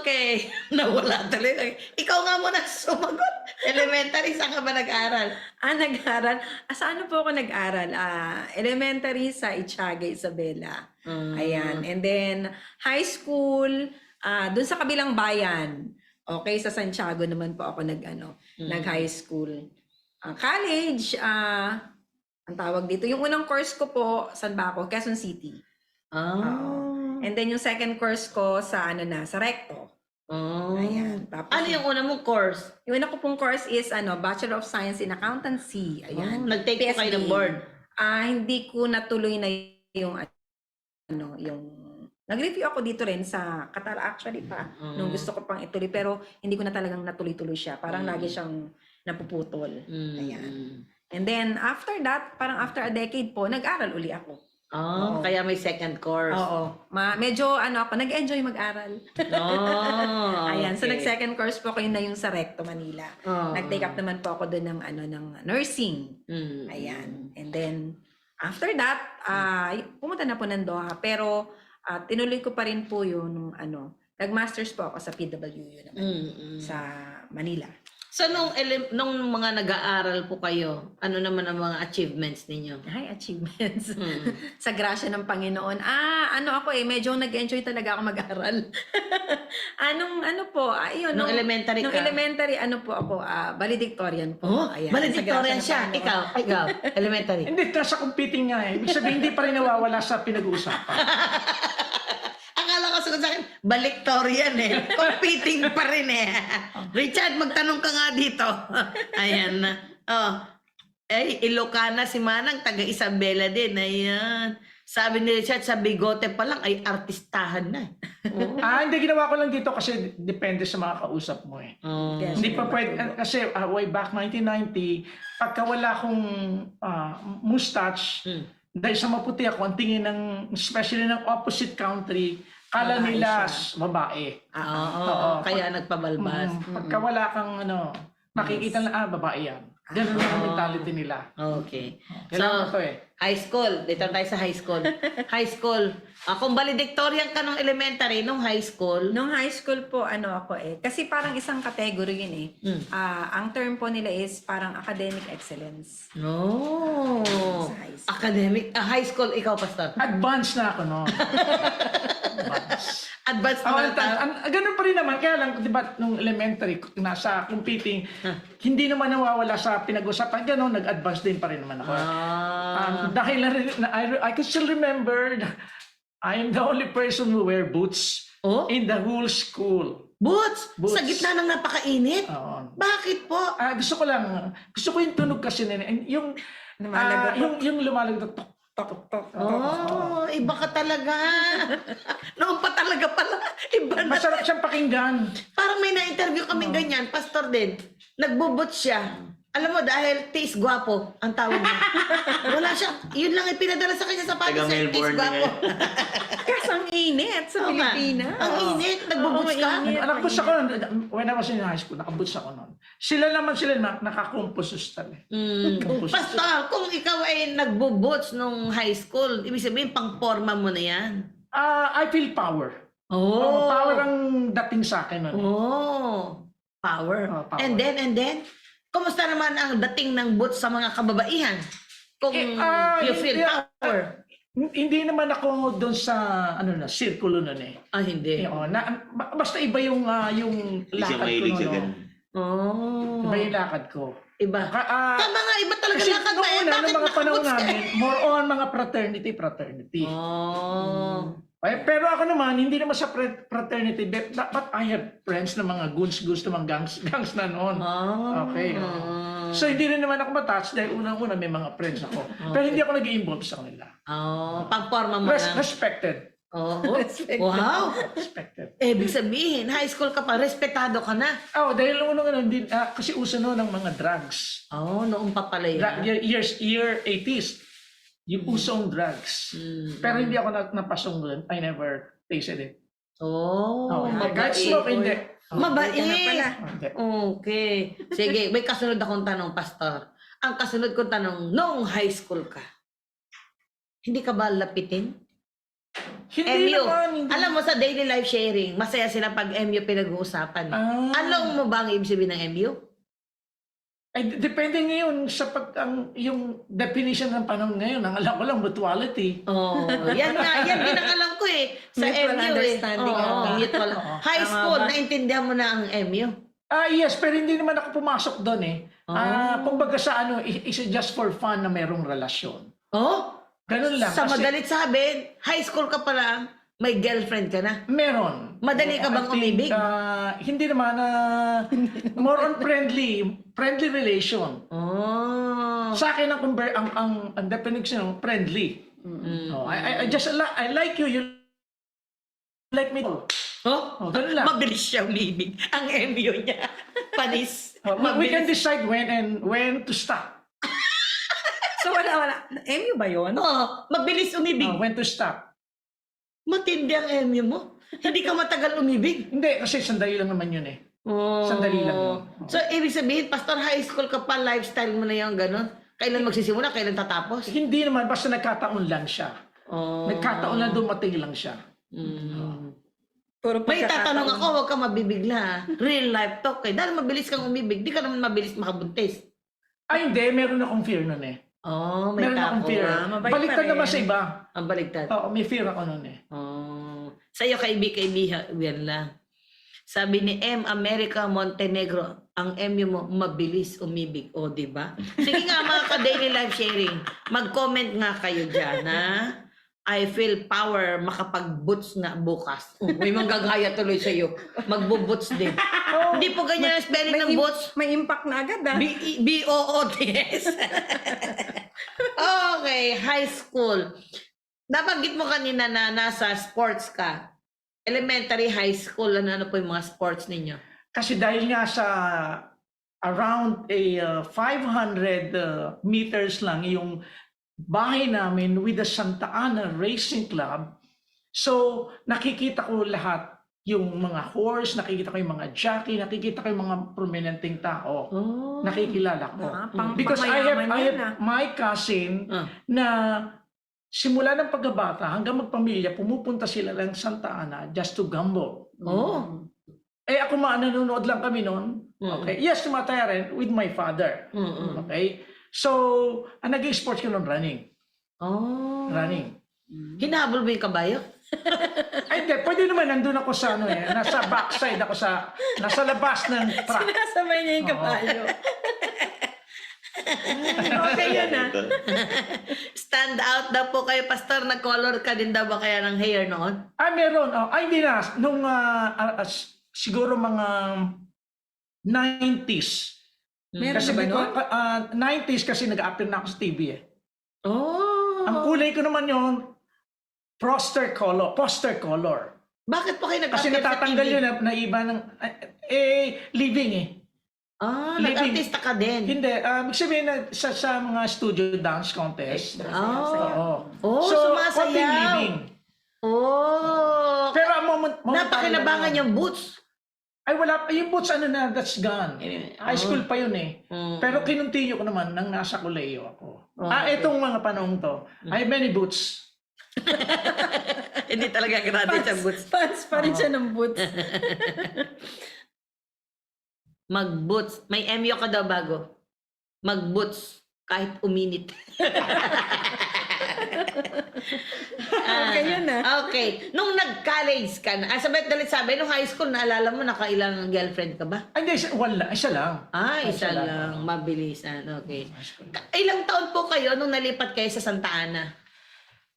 Okay. Nawala talaga. Ikaw nga muna sumagot. Elementary, saan ka ba nag-aral? Nag-aral. Sa ano po ako nag-aral? Elementary sa Itiaga, Isabela. Ayan. And then, high school, dun sa kabilang bayan. Okay, sa Santiago naman po ako nag-high school. College, ang tawag dito. Yung unang course ko po, saan ba ako? Quezon City. And then yung second course ko sa sa Recto. Ayan. Tapos, Ano yung una mong course? yung una ko pong course is Bachelor of Science in Accountancy. Ayan. Nag-take po kayo ng PSB. board? Hindi ko natuloy na yung yung nag-review ako dito rin sa Qatar actually pa nung gusto ko pang ituloy pero hindi ko na talagang natuloy-tuloy siya. Parang lagi siyang napuputol. Ayan. And then after that, parang after a decade po, nag-aral uli ako. Kaya may second course. Oo. Medyo ako, nag-enjoy mag-aral. Ayan, so okay. nag-second course po ko yun na yung sa Recto Manila. Nag-take up naman po ako doon ng ng nursing. Ayan. And then after that, pumunta na po ng Doha pero tinuloy ko pa rin po yun nung nag-masters po ako sa PWU naman sa Manila. So, nung mga nag-aaral po kayo, ano naman ang mga achievements ninyo? Hi, achievements. Sa grasya ng Panginoon. Ako medyo nag-enjoy talaga ako mag-aral. Nung elementary Nung ka? elementary, po ako, valedictorian po. Ayan, Valedictorian sa siya. grasya ng Panginoon. Ikaw, elementary. Hindi, nasa competing nga eh. Ibig sabihin, hindi pa rin nawawala sa pinag-uusapan. Akala ko sa akin, baliktorian Competing pa rin Richard, magtanong ka nga dito. Ayan na. Ilocana si Manang, taga Isabela din. Ayan. Sabi ni Richard, sa bigote pa lang, ay artistahan na. Hindi, ginawa ko lang dito kasi depende sa mga kausap mo eh. Yes. Hindi pa pwede, kasi way back 1990, pagka wala akong mustache, dahil sa maputi ako, ang tingin especially ng opposite country, kala Babae nila siya. babae. Oo, kaya nagpabalbas. Pagka wala kang makikita na, babae yan. Ganun lang ang mentality nila. Okay. Kailangan So, ko eh. high school. Dito tayo sa high school. High school. Kung valedictorian ka nung elementary, nung high school, Nung high school po, ako kasi parang isang category yun ang term po nila is parang academic excellence. no. Sa high school. Academic. High school, ikaw, Pastor. Advance na ako, no? Advanced Oh, na ganun pa rin naman. Kaya lang, di ba, nung elementary, nasa competing, hindi naman nawawala sa pinag-usapan. Ganun, nag-advance din pa rin naman ako. Dahil I can still remember, I am the only person who wear boots in the whole school. Boots! Boots. Sa gitna ng napakainit? Oo. Bakit po? Gusto ko yung tunog kasi nila. Yung, yung lumalagot, tok, tok, tok, tok. Iba ka talaga. Noon pa talaga pala. Iba na. Masarap siyang pakinggan. Parang may na-interview kaming ganyan, pastor din. Nagbubot siya. Alam mo, dahil tiis gwapo, ang tawag niya. Wala siya. Yun lang pinadala sa kanya sa Taga pagkakas. Tiis Melbourne gwapo. Kasi ang init sa Oo nga. Pilipinas. Ang init. Nagbubuts ka. Nakaboots ako nun. When I was in high school, nakaboots ako nun. Sila nakakumpusos talaga. Pastor, kung ikaw ay nagbubuts nung high school, ibig sabihin, pang-forma mo na yan. I feel power. Power ang dating sa akin nun. Power. Power. And then, kumusta naman ang dating ng boots sa mga kababaihan? Kung you feel power. Hindi naman ako doon sa sirkulo nun eh. Hindi. Basta iba yung Hindi siya lakad ko mahilig sa nun. ganun. Iba yung lakad ko. Iba. Tama nga, iba talaga Kasi lakad noong na yan. una, Bakit ng mga panahon nakaboots ka? namin, more on mga fraternity. Pero ako naman, hindi naman sa fraternity, but I have friends na mga goons na mga gangs na noon. Okay. So hindi rin naman ako matouch dahil unang-una may mga friends ako. Pero hindi ako nag-i-involve sa kanila. Pang-forma mo lang. Respected. Wow! Respected. Ibig sabihin, high school ka pa, respetado ka na. Dahil unang-una, kasi uso noon ng mga drugs. Noong pa pala yun. Year 80s. Yung usong drugs. Pero hindi ako napasong doon. I never tasted it. Kahit smoke, hindi. Mabait. Hindi. Okay. Sige, may kasunod akong tanong, Pastor. Ang kasunod kong tanong, noong high school ka, hindi ka ba lapitin? Hindi MU. naman. Hindi. Alam mo, sa daily life sharing, masaya sila pag MU pinag-uusapan. Alam mo ba ang ibig sabihin ng MU? Ay, depende ngayon sa yung definition ng panahon ngayon. Ang alam ko lang, mutuality. Oh, yan din ang alam ko eh. Sa Mutual MU understanding Oo, ata. mutual. High Tama school, ba? naintindihan mo na ang MU. Yes, pero hindi naman ako pumasok doon eh. Oh. Kumbaga sa is it just for fun na merong relasyon. Oh, Ganun lang. sa kasi madalit sabi, high school ka pa lang, may girlfriend ka na. meron. Madali ka bang I think, umibig? Hindi naman. More on friendly relation. Oh. Sa akin ang definition ng friendly. Oh, I just I like you, you like me too. Oh, Ganun lang. mabilis siya umibig. Ang MU niya. Panis. We can Mabilis. decide when to stop. So wala. MU ba yun? Oh, mabilis umibig. When to stop. Matindi ang MU mo. Hindi ka matagal umibig. Hindi, kasi sandali lang naman yun eh. Oh. Sandali lang yun. So, ibig sabihin, pastor, high school ka pa, lifestyle mo na yung ganun? Kailan magsisimula? Kailan tatapos? Hindi naman, basta nagkataon lang siya. Oh. Nagkataon lang dumating lang siya. Puro May pagkakataon. tatanong ako, huwag ka mabibigla. Ha? Real life talk eh. Dahil mabilis kang umibig, di ka naman mabilis makabuntis. Ay hindi, meron akong fear nun eh. Oh, may Meron akong takot. fear. mabait pa Baliktad rin. naman sa iba. Ang baligtad. Oo, may fear ako nun eh. Oh. Sa'yo, kaibigan lang. Sabi ni M. America Montenegro, ang MU mo, mabilis umibig. O, di ba? Sige nga, mga ka-daily life sharing. Mag-comment nga kayo dyan, ha? I feel power makapag-boots nga bukas. Oh, may manggagaya tuloy sa'yo. Magbo-boots din. Hindi po ganyan ang spelling ng boots. May impact na agad B-O-O-T-S. Okay, high school. Nabanggit mo kanina na nasa sports ka. Elementary, high school, ano po yung mga sports ninyo? Kasi dahil nga sa around 500 meters lang yung bahay namin with the Santa Ana Racing Club. So, nakikita ko lahat yung mga horse, nakikita ko yung mga jockey, nakikita ko yung mga prominenteng tao. Oh. Nakikilala ko. Because Pangmayaman I yan, have my cousin Ah. na simula ng pagkabata hanggang magpamilya, pumupunta sila ng Santa Ana just to gamble. Oh. Eh ako nanonood lang kami noon. Okay. Yes, tumataya rin with my father. Mm-mm. Okay. So, naging sports ko noon running. Oh. Running. Hinabol mo yung kabayo? Ay, hindi. Pwede naman nandun ako sa nasa backside ako nasa labas ng track. Sinasabay niya yung kabayo. Okay yun Stand out daw po kayo, pastor. Nag-color ka din daw ba kaya ng hair noon? Meron. Ay, hindi na. Nung siguro mga 90s. Meron Kasi na ba di ko, nun? 90s kasi nag-appear na ako sa TV eh. Oh. Ang kulay ko naman yun, poster color. Bakit po kayo Kasi nag-appear sa natatanggal TV? yun na iba ng, living eh. Ah, Living. nag-artista ka din. Hindi, ibig sabihin na sa mga studio dance contest. Oh. Oo. Oh, So, sumasayaw. konting living. Oh. Pero ang Napakinabangan yung boots. Ay wala, yung boots that's gone. High school pa yun eh. Pero kinuntinyo ko naman nang nasa koleyo ako. Okay. Itong mga panahon to, I have many boots. Hindi talaga grabe sa boots. Fans pa rin siya ng boots. Mag-boots. May MU ka daw bago. Mag-boots. Kahit uminit. Okay yun Okay. Nung nag-college ka na, sabi, nung high school, naalala mo, nakailang girlfriend ka ba? Ay, hindi, isa lang. Isa lang. Mabilisan. Okay. Ilang taon po kayo nung nalipat kayo sa Santa Ana?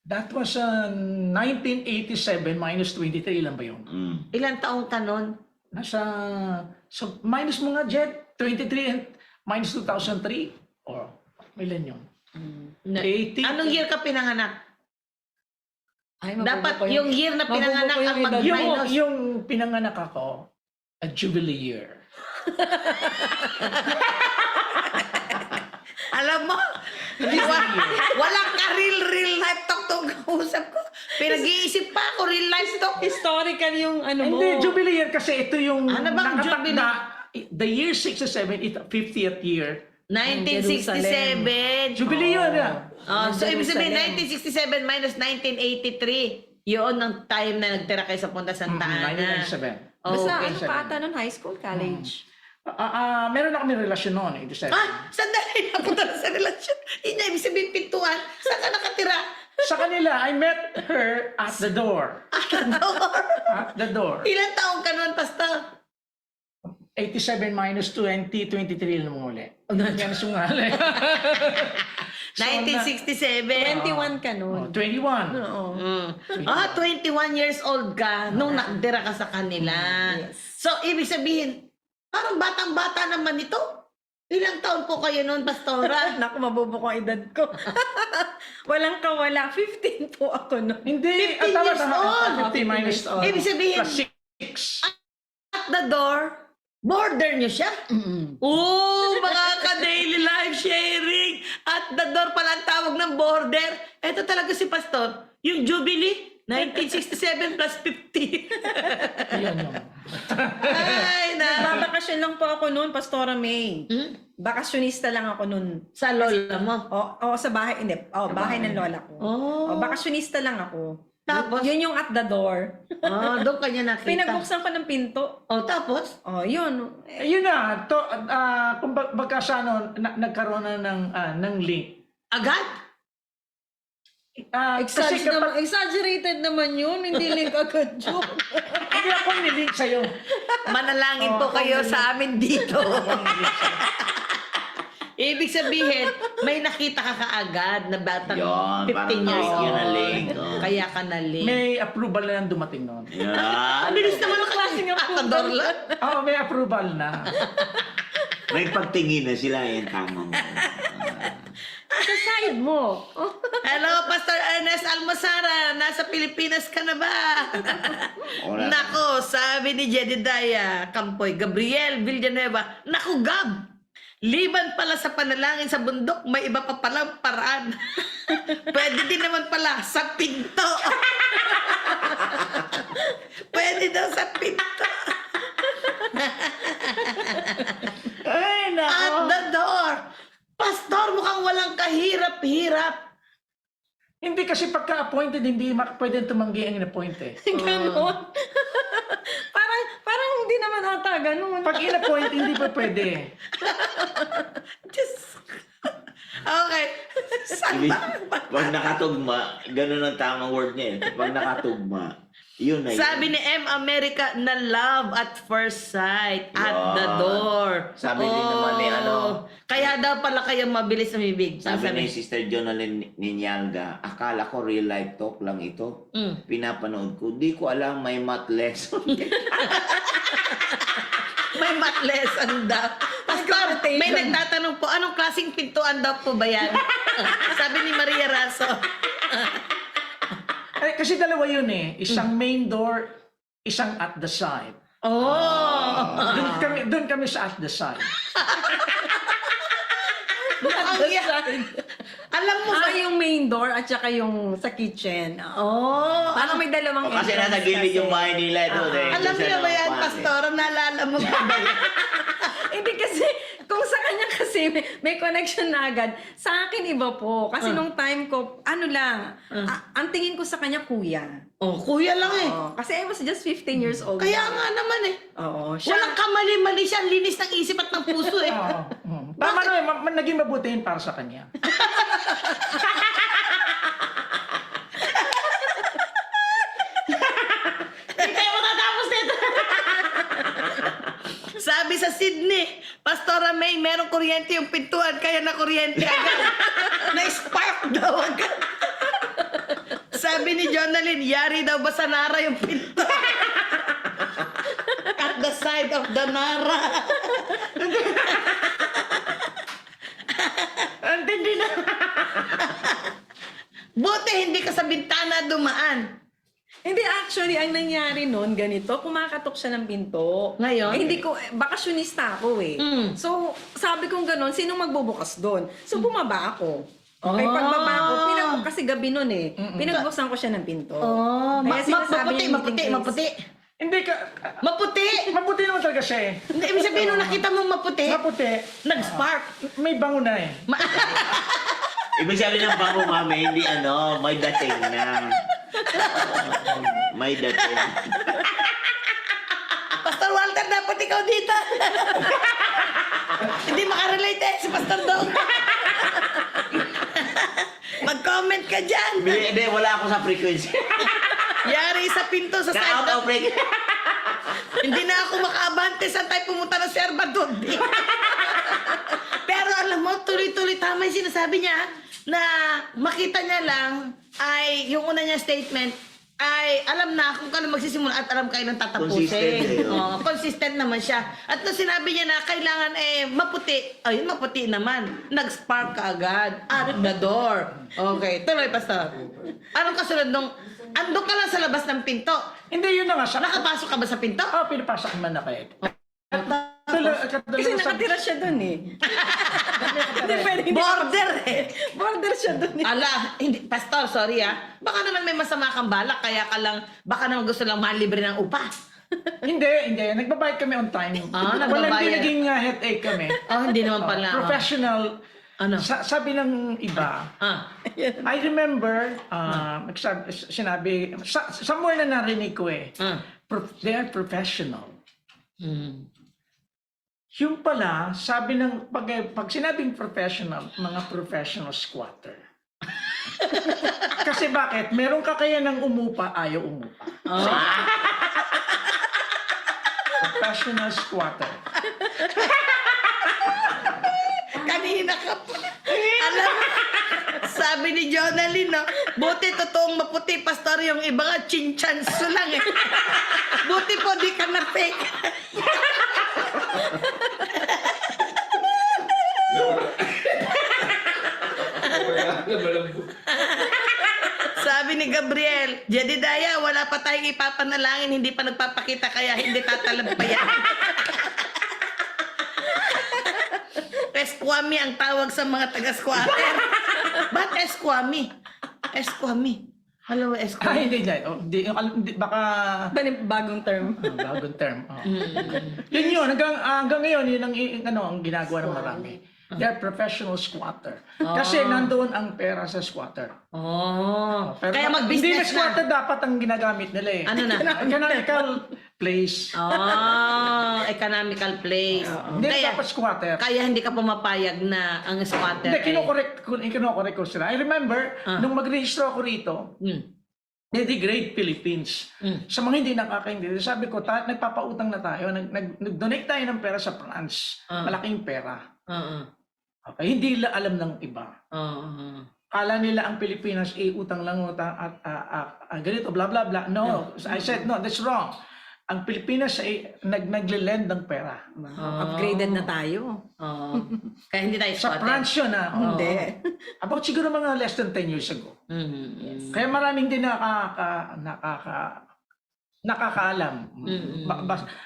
That was 1987 minus 23, ilan ba yun? Ilang taong ka nun? So minus mga jet, 23 and minus 2003, or ilan yun? 80. Anong year ka pinanganak? Ay, Dapat yung year na pinanganak ang mag-minus. Yung pinanganak ako, a jubilee year. Alam mo, walang ka-real life talk tong kausap ko. Pinag-iisip pa ako, real life talk. Historical yung mo. Hindi, jubilee year kasi ito yung Ano bang nakatakda. The year 67 is 50th year. 1967. Jubilee year na. So, ibig sabihin, 1967 minus 1983. Yun ang time na nagtira kayo sa Punta Santa Ana. 1997. Basta Okay. ano ka ata nun? High school? College? Meron na kami relasyon noon, 87. Sandali, napunta na sa relasyon. Hindi niya ibig sabihin pintuan. Saan ka nakatira? Sa kanila, I met her at the door. At the door. Ilan taong ka noon, Pastor? 87 minus 20, 23 lang muli. Yan sungali. 1967. 21 ka nun. 21. Oo. 21 years old ka nung nakdira ka sa kanila. Yes. So, ibig sabihin, parang batang-bata naman ito. Ilang taon po kayo noon, Pastora? Naku, mabubuko ang edad ko. Walang kawala. 15 po ako nun. Hindi. 15 years old. 50 minus Ibig sabihin, plus 6. at the door, border niyo siya? Oo, mga ka-daily life sharing. At the door pala ang tawag ng border. Ito talaga si Pastor. Yung Jubilee, 1967 plus 50. Yan yun. Ay, na. Babakasyon lang po ako noon, Pastora May. Bakasyonista lang ako noon. Sa lola mo. Sa bahay. Hindi. Bahay ng lola ko. Bakasyonista lang ako. Tapos? Yun yung at the door. Doon kanya nakita. Pinagbuksan ko ng pinto. Tapos? Yun. Yun na. Kung baka sa ano, nagkaroon na ng link. Agad? Kasi kapag Exaggerated naman yun. Hindi link agad yun. hindi ako nilink sa'yo. Manalangin po kayo sa amin dito. Ibig sabihin, may nakita ka kaagad na batang Yun, 15 years parang old. yun ang link. Oh. Kaya ka na link. May approval na dumating noon. Yan. Ang bilis naman ang klaseng atador lang. Oo, may approval na. May pagtingin na sila, yan tama mo. Sa side mo. Hello, Pastor Ernest Almosara. Nasa Pilipinas ka na ba? Wala. Nako, sabi ni Jedediah Campoy, Gabriel Villanueva, naku Gab, liban pala sa panalangin sa bundok, may iba pa palang paraan. Pwede din naman pala sa pinto. Pwede daw sa pinto. Ay, nako. At the door. Pastor, mukhang walang kahirap-hirap. Hindi kasi pagka-appointed, hindi pwede tumanggi ang in-appoint eh. Ganon. parang hindi naman ata ganon. Pag in-appoint, hindi pa pwede. Just... Okay. Ibig, pag nakatugma, ganun ang tamang word niya eh. Pag nakatugma, yun na yun. Sabi ni M. America na love at first sight at the Yan. door. Sabi din naman ni ano. Kaya daw pala kayo mabilis umibig. Sabi ni Sister Jonalyn Ninyalga, akala ko real life talk lang ito. Pinapanood ko. Di ko alam may math lesson. May math lesson daw. Pastor, may nagtatanong po, anong klaseng pintuan daw po ba yan? Sabi ni Maria Raso. Kasi dalawa yun eh. Isang main door, isang at the side. Doon kami sa at the side. Mukhang yan. Alam mo ba? Yung main door at saka yung sa kitchen. Parang may dalawang Kasi nasa gilid yung bahay nila ito. Alam niyo ba yan, Pastor? Naalala mo ba ba yan? Hindi kasi, kung sa kanya kasi may connection na agad. Sa akin iba po. Kasi nung time ko, ano lang, ang tingin ko sa kanya kuya. Kuya lang eh. Kasi I was just 15 years old. Kaya nga naman eh. Oo. Siya, Walang kamali-mali siya. Linis ng isip at ng puso eh. Tama na eh, naging mabuti yun para sa kanya. Sabi sa Sydney, Pastora May, merong kuryente yung pintuan, kaya na kuryente agad. Na-spark daw agad. Sabi ni Jonalyn, yari daw ba sa Nara yung pinto? At the side of the Nara. Antindi na. Buti hindi ka sa bintana dumaan. Hindi, actually, ang nangyari noon, ganito, kumakatok siya ng pinto. Ngayon? Hindi ko, bakasyonista ako eh. So, sabi kong gano'n, sinong magbubukas doon? So, bumaba ako. Okay, pagbaba ko, kasi gabi noon eh. Pinagbuksan ko siya ng pinto. Kaya sinasabi niya, Maputi. Hindi ka... Maputi! Maputi naman talaga siya eh. Hindi, ibig sabihin nung nakita mong maputi, Maputi. nag-spark. May bango na eh. Ibig sabihin ng bango mami, hindi ano, may dating na. May dating. Pastor Walter, dapat ba't ikaw dito? Hindi makarelate eh, si Pastor Dong. Mag-comment ka dyan. Hindi, wala ako sa frequency. Yari sa pinto sa side Na-out of frequency. Hindi na ako makaabante saan tayo pumunta ng serba doon. Pero alam mo, tuloy-tuloy tama yung sinasabi niya na makita niya lang ay yung una niya statement ay alam na kung kailan magsisimula at alam kailan Consistent tatapusin. eh, oh. Consistent naman siya. At nung sinabi niya na kailangan maputi, ayun maputi naman. Nag-spark ka agad. Out the door. Okay, tuloy Pastor. Anong kasunod nung andun ka lang sa labas ng pinto? Hindi, yun na nga. Nakapasok ka ba sa pinto? Pinapasok man na kayo. Kasi nakatira siya dun eh. Hindi pwede. Border eh. Border siya dun eh. Ala, hindi, Pastor, sorry baka naman may masama kang balak, kaya ka lang, baka naman gusto lang malibre ng upa. Hindi. Nagbabayad kami on time. Nagbabayad. Walang naging headache kami. Hindi naman pala. Professional. Ano? Sabi ng iba, I remember, sinabi, somewhere na narinig ko eh, they are professional. Yung pala, sabi ng, pag sinabing professional, mga professional squatter. Kasi bakit? Meron kakayanang umupa, ayaw umupa. Professional squatter. Kanina ka pa. Alam mo, sabi ni Jonalyn, no? Buti totoong maputi, Pastor, yung iba nga chinchansu lang eh. Buti po di ka na-fake. Sabi ni Gabriel, Jedediah, wala pa tayong ipapanalangin, hindi pa nagpapakita kaya hindi tatalampayan. Esquami ang tawag sa mga taga-squatter. Ba't Esquami? Esquami. Alam mo, Esquami? Hindi, baka... Bagong term. Bagong term. Yun. Hanggang ngayon, yun ang ginagawa ng marami. They're professional squatter. Kasi nandoon ang pera sa squatter. Pero Kaya hindi na mag-business squatter na. dapat ang ginagamit nila eh. Ano na? Economical place. Economical place. Hindi na dapat squatter. Kaya hindi ka pumapayag na ang squatter Hindi, kinokorek ko sila. I remember, nung mag-register ako rito, Dedigrade Philippines. Sa mga hindi nakakaintindi, sabi ko, nagpapautang na tayo, nag-donate tayo ng pera sa France. Malaking pera. Okay, hindi nila alam ng iba. Kala nila ang Pilipinas, utang lang utang at ganito, blah, blah, blah. No, I said, no, that's wrong. Ang Pilipinas ay nagle-lend ng pera. Upgraded na tayo. Kaya hindi tayo Sa squatter. France yun Hindi. About siguro mga less than 10 years ago. Kaya maraming din nakakaalam.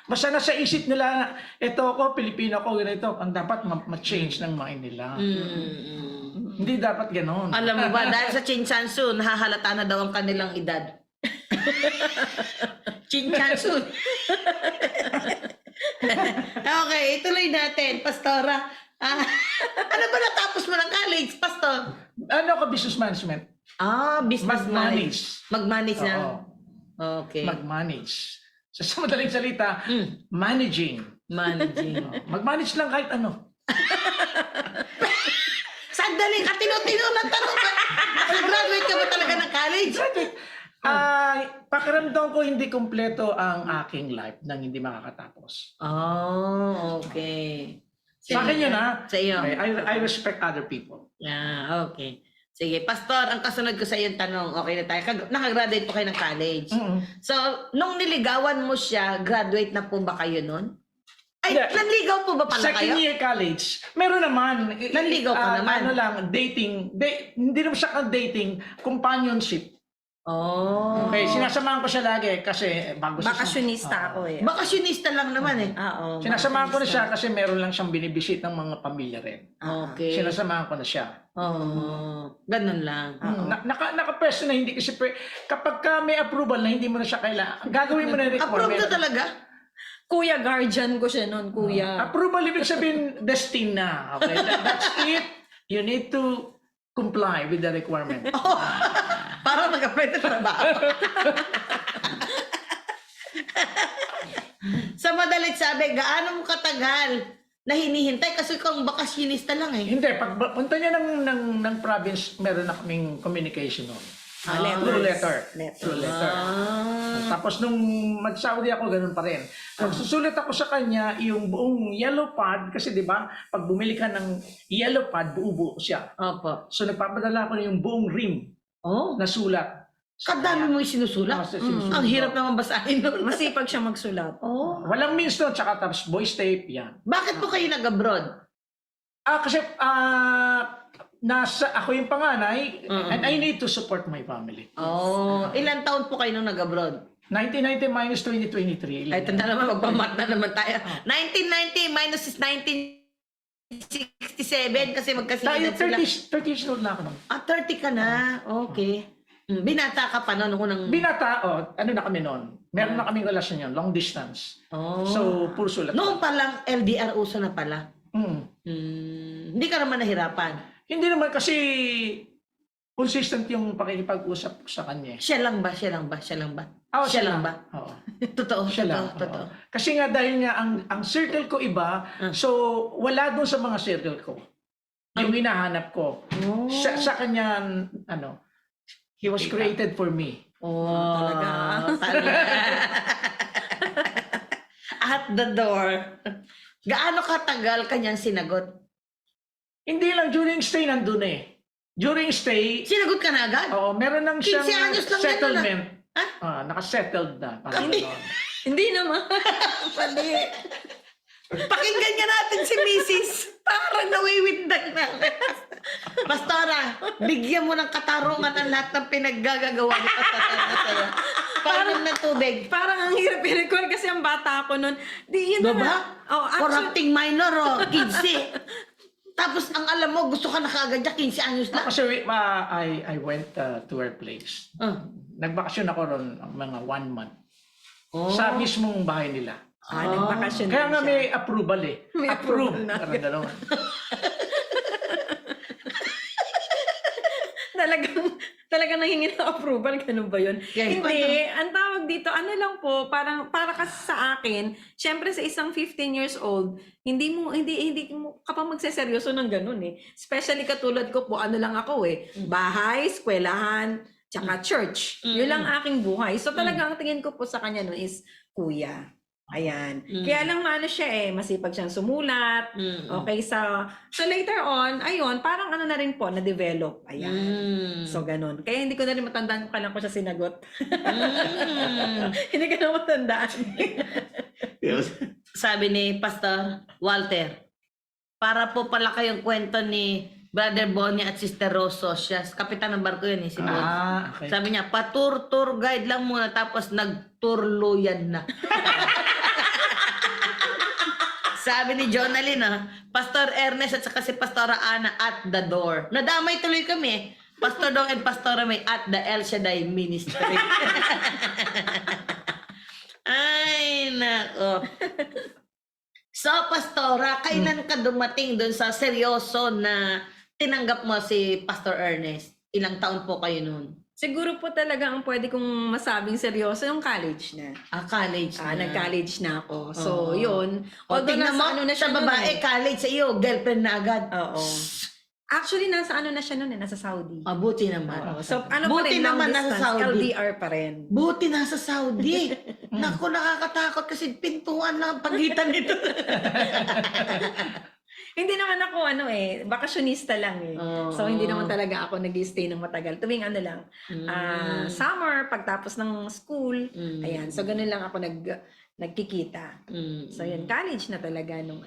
Basta nasa isip nila, ito ako, Pilipino ko, ganito, ang dapat ma-change ng mind nila. Hindi dapat ganoon. Alam mo ba, dahil sa Chinchansu, nahahalata na daw ang kanilang edad. Chinchansu. Okay, ituloy natin, Pastora. Ano ba natapos mo ng college, Pastor? Ano ko, business management? Business Mag-manage. Mag-manage na. Oo. Okay. Mag-manage. Sa madaling salita, managing. Managing. Mag-manage lang kahit ano. Sandali ka, tinutino ng tanong ka. Nakagraduate ka ba talaga ng college? Pakiramdam ko hindi kompleto ang aking life nang hindi makakatapos. Okay. Sa akin yun Sa iyo. Okay, I respect other people. Okay. Sige, Pastor, ang kasunod ko sa iyong tanong, okay na tayo. Nakagraduate po kayo ng college. So, nung niligawan mo siya, graduate na po ba kayo nun? Ay, Yeah. nanligaw po ba pala Second kayo? year college, meron naman. Nanligaw ka naman? Ano lang, dating. Hindi naman siya dating, companionship. Okay, sinasamahan ko siya lagi kasi bago siya. Bakasyonista ako eh. Bakasyonista lang naman eh. Oo. Sinasamahan ko na siya kasi meron lang siyang binibisit ng mga pamilya rin. Okay. Sinasamahan ko na siya. Ganun lang. Naka-pwesto na hindi kasi kapag ka may approval na hindi mo na siya kailangan, gagawin mo na yung Approve requirement. na talaga? Kuya guardian ko siya noon, kuya. Approval ibig sabihin destined na. Okay, that's it. You need to comply with the requirement. Para mag-apply na trabaho. Sa madalit sabi, gaano mo katagal na hinihintay? Kasi kung bakasyonista lang eh. Hindi, pag punta niya ng province, meron na kaming communication nun. Through letter. Through letter. Tapos nung mag-Saudi ako, ganun pa rin. Nagsusulit ako sa kanya yung buong yellow pad, kasi di ba, pag bumili ka ng yellow pad, buo-buo siya. Opo. So nagpapadala ko na yung buong rim Oh. na sulat. Kadami mo yung sinusulat. Sinusulat. Ang hirap naman basahin nun. Masipag siya magsulat. Oh. Walang means doon, tsaka tapos voice tape, yan. Bakit po kayo nag-abroad? Kasi ako yung panganay, and I need to support my family. Oh. Ilan taon po kayo nung nag-abroad? 1990 minus 2023. Ay, ito na naman, magpamat na naman tayo. 1990 minus is 1967 kasi Tayo, magkasingitan sila. 30 years old na ako nun. 30 ka na. Okay. Binata ka pa noon unang... Binata, ano na kami noon? Meron na kaming relasyon yun, long distance. Oh. So, puro sulat. Noon pa lang, LDR uso na pala. Hindi ka naman nahirapan. Hindi naman kasi consistent yung pakikipag-usap sa kanya. Siya lang ba? Siya lang ba? Siya lang ba? Siya lang ba? Oo. Totoo, Siya lang. totoo. Oo. Kasi nga dahil nga ang circle ko iba, so wala doon sa mga circle ko. Yung hinahanap ko. Oh. Sa kanya, he was created for me. Oh, Talaga. talaga. At the door. Gaano katagal kanyang sinagot? Hindi lang during stay nandun eh. During stay, Sinagot ka na agad? meron nang 15 siyang anyos lang yan, settlement. Ha? Nakasettled na. Parang Kami- ganon. Hindi naman. Mali. Pakinggan niya natin si Mrs. Parang nawiwindag na. Pastora, bigyan mo ng katarungan ang lahat ng pinaggagawa ni Pastora sa'yo. Parang ng tubig. Parang ang hirap i-record kasi ang bata ako nun. Di yun Diba? na. Oh, actually, Corrupting minor, 15. Tapos ang alam mo, gusto ka na kaagad niya, 15 anyos lang. Kasi I went to her place. Nagbakasyon ako ron mga 1 month. Oh. Sa mismong bahay nila. nagbakasyon Kaya din nga siya. may approval eh. May approval na. Parang gano'n. Talagang nangingi ng approval, ganun ba yun? Yeah, Hindi, ang tawag dito, ano lang po, parang para kasi sa akin, syempre sa isang 15 years old, hindi mo ka pa magseseryoso ng ganun eh. Especially katulad ko po, ano lang ako eh, bahay, eskwelahan, tsaka church. Yun lang aking buhay. So talagang ang tingin ko po sa kanya no is kuya. Ayan. Kaya lang maano siya eh, masipag siyang sumulat. Okay, so later on, ayun, parang ano na rin po, na-develop. Ayan. So ganun. Kaya hindi ko na rin matandaan kung kailan ko siya sinagot. Hindi ko na matandaan. Sabi ni Pastor Walter, para po pala kayong kwento ni Brother Bonnie at Sister Rosso. Siya, kapitan ng barko yun eh, si Bonnie. Okay. Sabi niya, tour guide lang muna tapos nag-turluyan na. Sabi ni Jonalyn, Pastor Ernest at saka si Pastora Ana at the door. Nadamay tuloy kami. Pastor Dong and Pastora May at the El Shaddai Ministry. Ay, nako. So, Pastora, kailan ka dumating dun sa seryoso na tinanggap mo si Pastor Ernest? Ilang taon po kayo noon? Siguro po talaga ang pwede kong masabing seryoso yung college na. College na. Nag-college na ako. So, Oo. yun. Although nasa mo, ano na sa siya nun babae, eh. college sa iyo, girlfriend na agad. Oo. Actually, nasa ano na siya nun eh, nasa Saudi. Mabuti naman. Oo. So, ano Buti pa rin, long naman nasa distance, Saudi. LDR pa rin. Buti nasa Saudi. Naku, nakakatakot kasi pintuan lang ang pagitan nito. Hindi naman ako bakasyonista lang eh. Oo. So, hindi naman talaga ako nag-stay ng matagal. Tuwing ano lang, summer, pagtapos ng school, ayan. So, ganun lang ako nagkikita. So, yun, college na talaga nung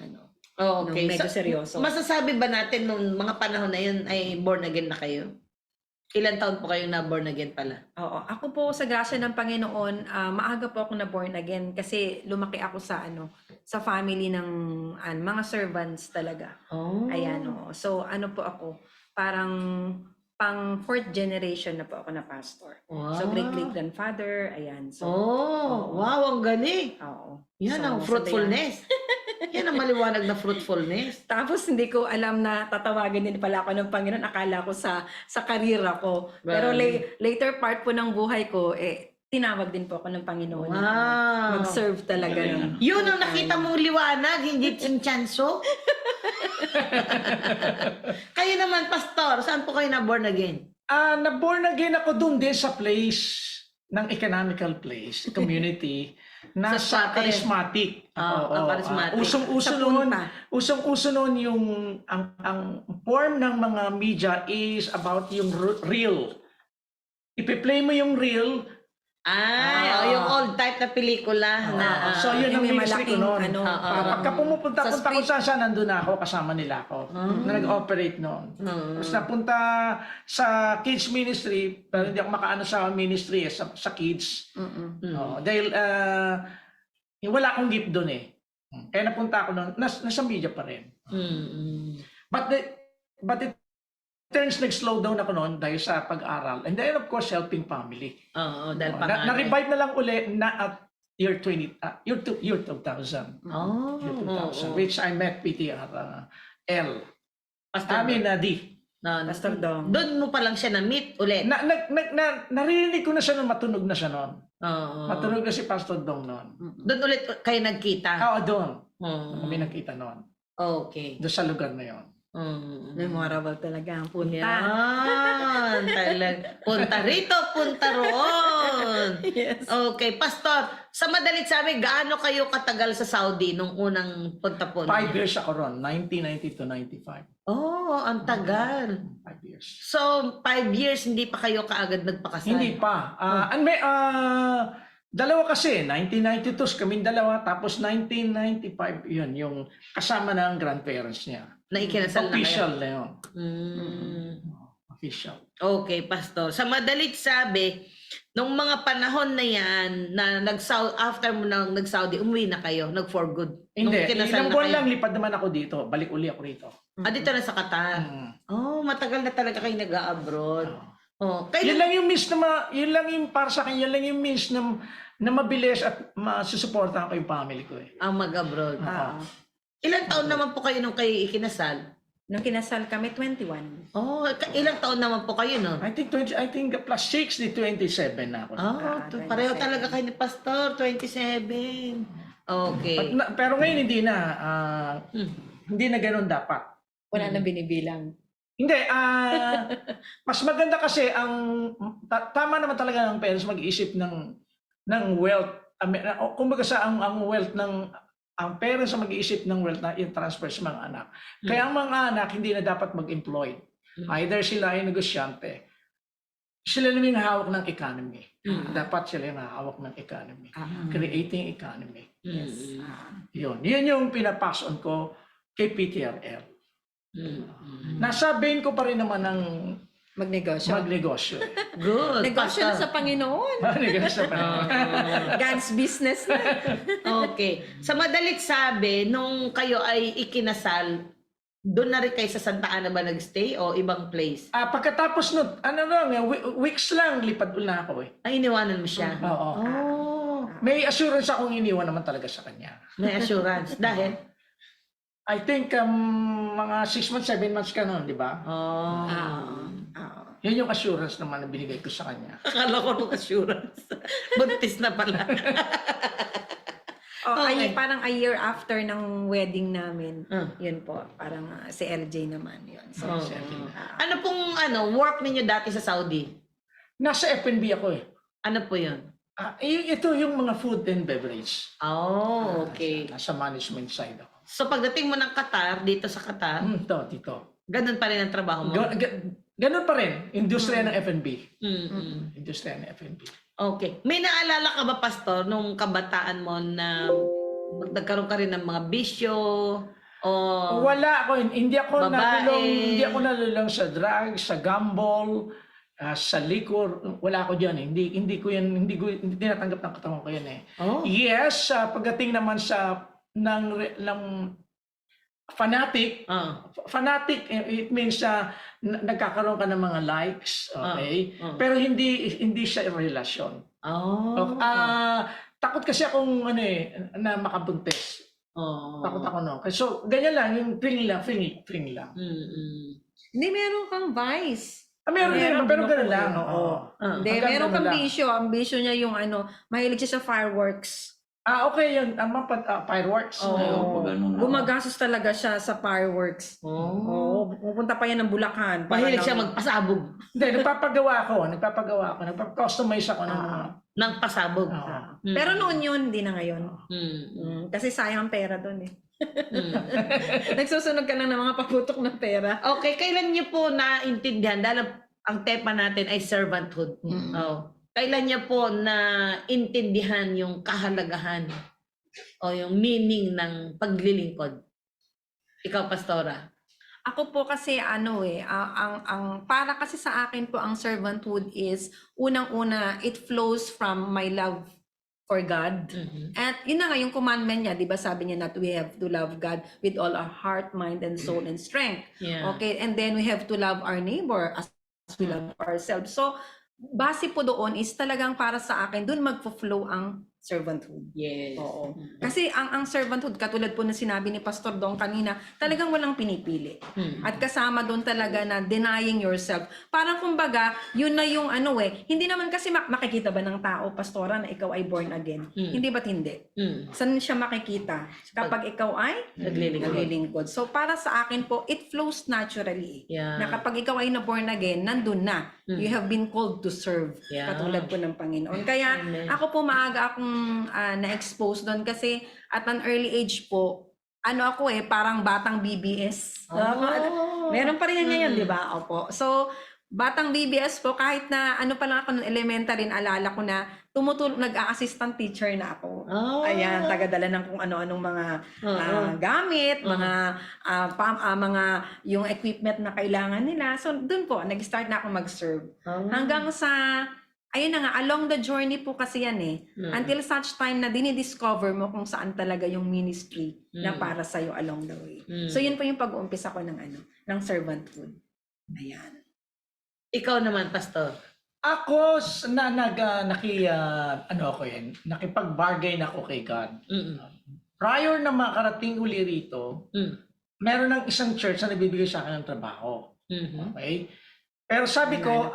Okay. nung medyo seryoso. Masasabi ba natin nung mga panahon na yun ay born again na kayo? Ilan taon po kayo na born again pala? Oo. Ako po sa grasya ng Panginoon, maaga po ako na born again kasi lumaki ako sa sa family ng mga servants talaga. Oh. Ayan, oo. So ano po ako, parang pang 4th generation na po ako na pastor. Wow. So great-great-grandfather, ayan. So, wow, ang galing. oo. Yan So, ang fruitfulness. Yan ang maliwanag na fruitfulness. Tapos hindi ko alam na tatawagin din pala ako ng Panginoon. Akala ko sa karira ko. Pero later part po ng buhay ko, tinawag din po ako ng Panginoon na Wow. mag-serve talaga. ng Yun ang full-time. nakita mong liwanag, hindi chinchanso. Kayo naman, Pastor, saan po kayo na born again? Na-born again ako dun din sa place ng economical place, community, na Sa sa Spate. charismatic. Charismatic. Usong-uso Sa noon, punta. usong-uso noon yung ang form ng mga media is about yung real. Ipi-play mo yung real. Yung old type na pelikula na So yun ang Yung may ministry ko malaking, noon. ano, parang Pagka pumupunta sa ko street. saan, nandun na ako, kasama nila ako. Na nag-operate noon. Tapos napunta sa kids ministry, pero hindi ako makaano sa ministry, sa kids. Dahil wala akong gift doon eh. Kaya napunta ako noon, nasa media pa rin. But it turns nag-slow down ako noon dahil sa pag-aral. And then of course, helping family. Oo, dahil panganay. Na-revive na lang uli na at year 2000. Year 2000. Oh, Year 2000, which I met PTR L. Pastor D. Pastor Dong. Doon mo pa lang siya na-meet ulit. Narinig ko na siya noon, matunog na siya noon. Oo. Matunog na si Pastor Dong noon. Doon ulit kayo nagkita. Doon. Oo. Kami nakita noon. Okay. Doon sa lugar na yon. Memorable talaga ang punta. Yan, talaga. Punta rito, punta roon. Yes. Okay, Pastor, sa madalit sabi, gaano kayo katagal sa Saudi nung unang punta po? 5 years ako ron, 1990 to 95. Oh, ang tagal. 5 years. So, 5 years, hindi pa kayo kaagad nagpakasal? Hindi pa. Dalawa kasi, 1992 kaming dalawa, tapos 1995, yun, yung kasama ng grandparents niya. Na ikinasal na kayo? Official na yun. Official. Okay, Pastor. Sa madalit sabi, nung mga panahon na yan, na after mo nang nag-Saudi, umuwi na kayo, nag-for good. Nung Hindi, ikinasal ilang na buwan kayo. lang, lipad naman ako dito. Balik uli ako rito. Dito na sa Qatar. Oh, matagal na talaga kayo nag-abroad. Oh, Yun kailan? lang yung means na, yun lang yung para sa akin, yun lang yung means na mabilis at masusuportahan ko yung family ko eh. Ang mag-abroad. Ah. Ilang taon naman po kayo nung kayo ikinasal? Nung kinasal kami, 21. Oh, ilang taon naman po kayo no? I think plus 6 di 27 na ako. Pareho talaga kayo ni Pastor, 27. Okay. Pero ngayon hindi na. Hindi na ganoon dapat. Wala na binibilang. Hindi, mas maganda kasi tama naman talaga ng parents mag-iisip ng wealth. Kumbaga ang wealth ang parents ang mag-iisip ng wealth na i-transfer sa mga anak. Kaya ang mga anak hindi na dapat mag-employ. Either sila ay negosyante. Sila na yung hawak ng economy. Dapat sila yung hawak ng economy. Creating economy. Yes. Yun yung pinapason ko kay PTRL. Nasa vein ko pa rin naman ng Magnegosyo. magnegosyo. Good. Negosyo na Pastor. sa Panginoon. Negosyo pa rin. God's business na. Okay. Sa madalit sabi, nung kayo ay ikinasal, doon na rin kayo sa Santa Ana ba nagstay o ibang place? Pagkatapos nun, weeks lang, lipad na ako eh. Ay, iniwanan mo siya? Oo. Oh, May assurance akong iniwan naman talaga sa kanya. may assurance. Dahil? I think mga 6 months, 7 months ka nun, di ba? Yan yung assurance naman na binigay ko sa kanya. Akala ko nung assurance. Buntis na pala. Okay. Parang a year after ng wedding namin. Ah. Yun po. Parang si LJ naman yun. So, Ano pong work ninyo dati sa Saudi? Nasa F&B ako eh. Ano po yun? Ito yung mga food and beverage. Oh, okay. Nasa management side ako. So pagdating mo ng Qatar, dito sa Qatar, Dito. ganun pa rin ang trabaho mo? Ganun pa rin. Industriya ng F&B. Industriya ng F&B. Okay. May naalala ka ba, Pastor, nung kabataan mo na nagkaroon ka rin ng mga bisyo? O Wala ako. Hindi ako Babae. nalulong sa drugs, sa gamble, sa liquor. Wala ako diyan eh. Hindi ko tinatanggap ng katawan ko yan eh. Oh. Yes, pagdating naman sa ng fanatic, fanatic it means nagkakaroon ka ng mga likes, okay? Pero hindi siya relasyon. Oh. Takot kasi akong na makabuntis. Takot ako no. So ganyan lang yung feeling lang. Mm-mm. hindi, meron kang vice. Meron din, Meron pero din ganun ako lang. eh. Oo. Hindi, Hanggang meron ganun kang lang. bisyo. Ang bisyo niya yung mahilig siya sa fireworks. Okay yun. Ang fireworks. Oo, pag ganun, Gumagastos talaga siya sa fireworks. Oh. Oo, pupunta pa yan ng Bulacan. para Mahilig siya lang- magpasabog Hindi, nagpapagawa ako. Nagpap-customize ako ng mga... ng pasabog. Oo. Mm. Pero noon yun, hindi na ngayon. Mm. Kasi sayang ang pera doon eh. Mm. Nagsusunog ka lang ng mga paputok ng pera. Okay, kailan niyo po naintindihan dahil ang tema natin ay servanthood. Oh. Kailan niyo po naintindihan yung kahalagahan o yung meaning ng paglilingkod? Ikaw, Pastora. Ako po kasi ang para kasi sa akin po ang servanthood is unang-una it flows from my love for God. Mhm. At yun na nga yung commandment niya, 'di ba? Sabi niya that we have to love God with all our heart, mind and soul and strength. Yeah. Okay, and then we have to love our neighbor as we love ourselves. So base po doon is talagang para sa akin doon magfo-flow ang servanthood. Yes. Oo. Kasi ang servanthood, katulad po na sinabi ni Pastor Dong kanina, talagang walang pinipili. Mm. At kasama doon talaga na denying yourself. Parang kumbaga, yun na yung hindi naman kasi makikita ba ng tao, Pastora, na ikaw ay born again? Hindi ba't hindi? Mm. Saan siya makikita? Kapag ikaw ay naglilingkod. So para sa akin po, it flows naturally. Yeah. Na kapag ikaw ay na-born again, nandun na. You have been called to serve. Yeah. Katulad po ng Panginoon. Kaya Amen. ako po maaga akong na-expose doon kasi at an early age po, ako parang batang BBS. Meron pa rin yan ngayon, di ba? Opo. So, batang BBS po, kahit na pa lang ako ng elementary, alala ko na nag-assistant teacher na ako. Oh. Ayan, tagadala ng kung ano-anong mga gamit, mga yung equipment na kailangan nila. So, dun po, nag-start na ako mag-serve. Hanggang sa, ayun na nga, along the journey po kasi yan eh. Until such time na dinidiscover mo kung saan talaga yung ministry na para sa'yo along the way. So, yun po yung pag-uumpisa ko ng servanthood. Ayan. Ikaw naman, Pastor. Ako, nakipag-bargain ako kay God. Mm. Prior na makarating uli rito, meron ng isang church na nagbibigay sa akin ng trabaho. Mhm. Okay? Pero sabi ko,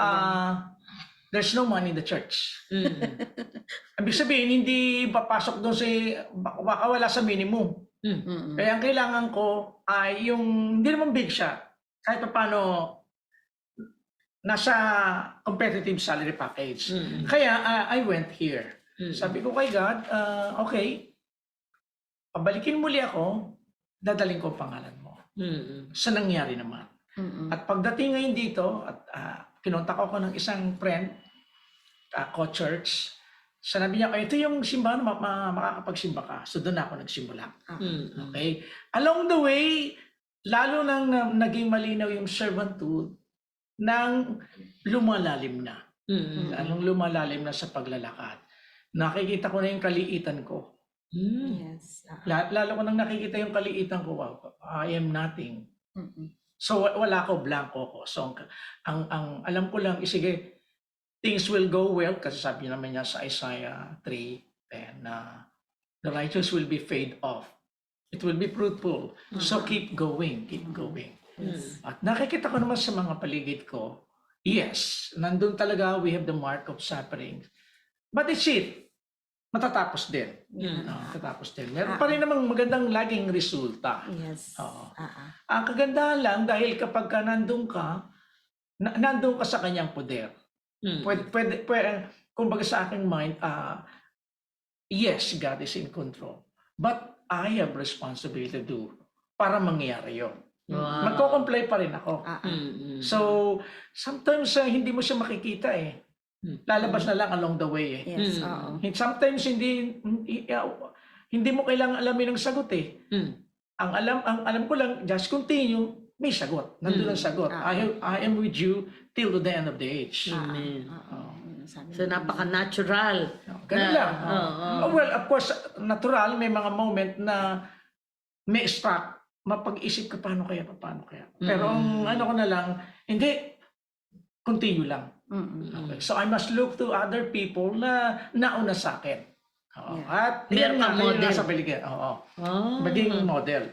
there's no money in the church. Mm. Ibig sabihin, hindi papasok doon baka wala sa minimum. Mm. Kaya ang kailangan ko ay yung, hindi naman big shot. Kahit pa paano, nasa competitive salary package. Kaya I went here. Sabi ko kay God, okay, pabalikin muli ako, dadaling ko ang pangalan mo. Sa nangyari naman. At pagdating ngayon dito, at kinontak ako ng isang friend, co-church, sanabi niya, ito yung simbahan, makakapagsimba ka. So doon ako nagsimula. Okay? Along the way, lalo nang naging malinaw yung servanthood, nang lumalalim na. Anong lumalalim na sa paglalakad. Nakikita ko na yung kaliitan ko. Yes. Lalo ko nang nakikita yung kaliitan ko, wow, I am nothing. So wala ko, blanco ko. So ang alam ko lang, sige, things will go well kasi sabi naman niya sa Isaiah 3:10 na the righteous will be fade off. It will be fruitful. So keep going, keep going. At nakikita ko naman sa mga paligid ko, yes, nandun talaga we have the mark of suffering. But it's it. Matatapos din. Matatapos din. Meron pa rin namang magandang laging resulta. Yes. Oo. Ang kagandahan lang dahil kapag nandun ka sa kanyang poder. Pwede, kumbaga sa aking mind, yes, God is in control. But I have responsibility to do para mangyari yun. Wow. Magko-comply pa rin ako. So, sometimes hindi mo siya makikita eh. Lalabas na lang along the way eh. Yes. Oo. Sometimes hindi mo kailangan alamin ang sagot eh. Ang alam ko lang, just continue, may sagot. Nandun ang sagot. I am with you till to the end of the age. Amen. Oh. So, napaka-natural. Ganun lang. Well, of course, natural, may mga moment na may struck. Mapag-isip ka, paano kaya? Pero ang ko na lang, hindi, continue lang. Okay. So I must look to other people na nauna sa akin. At Meron kang model. Nasa paligid. Maging model.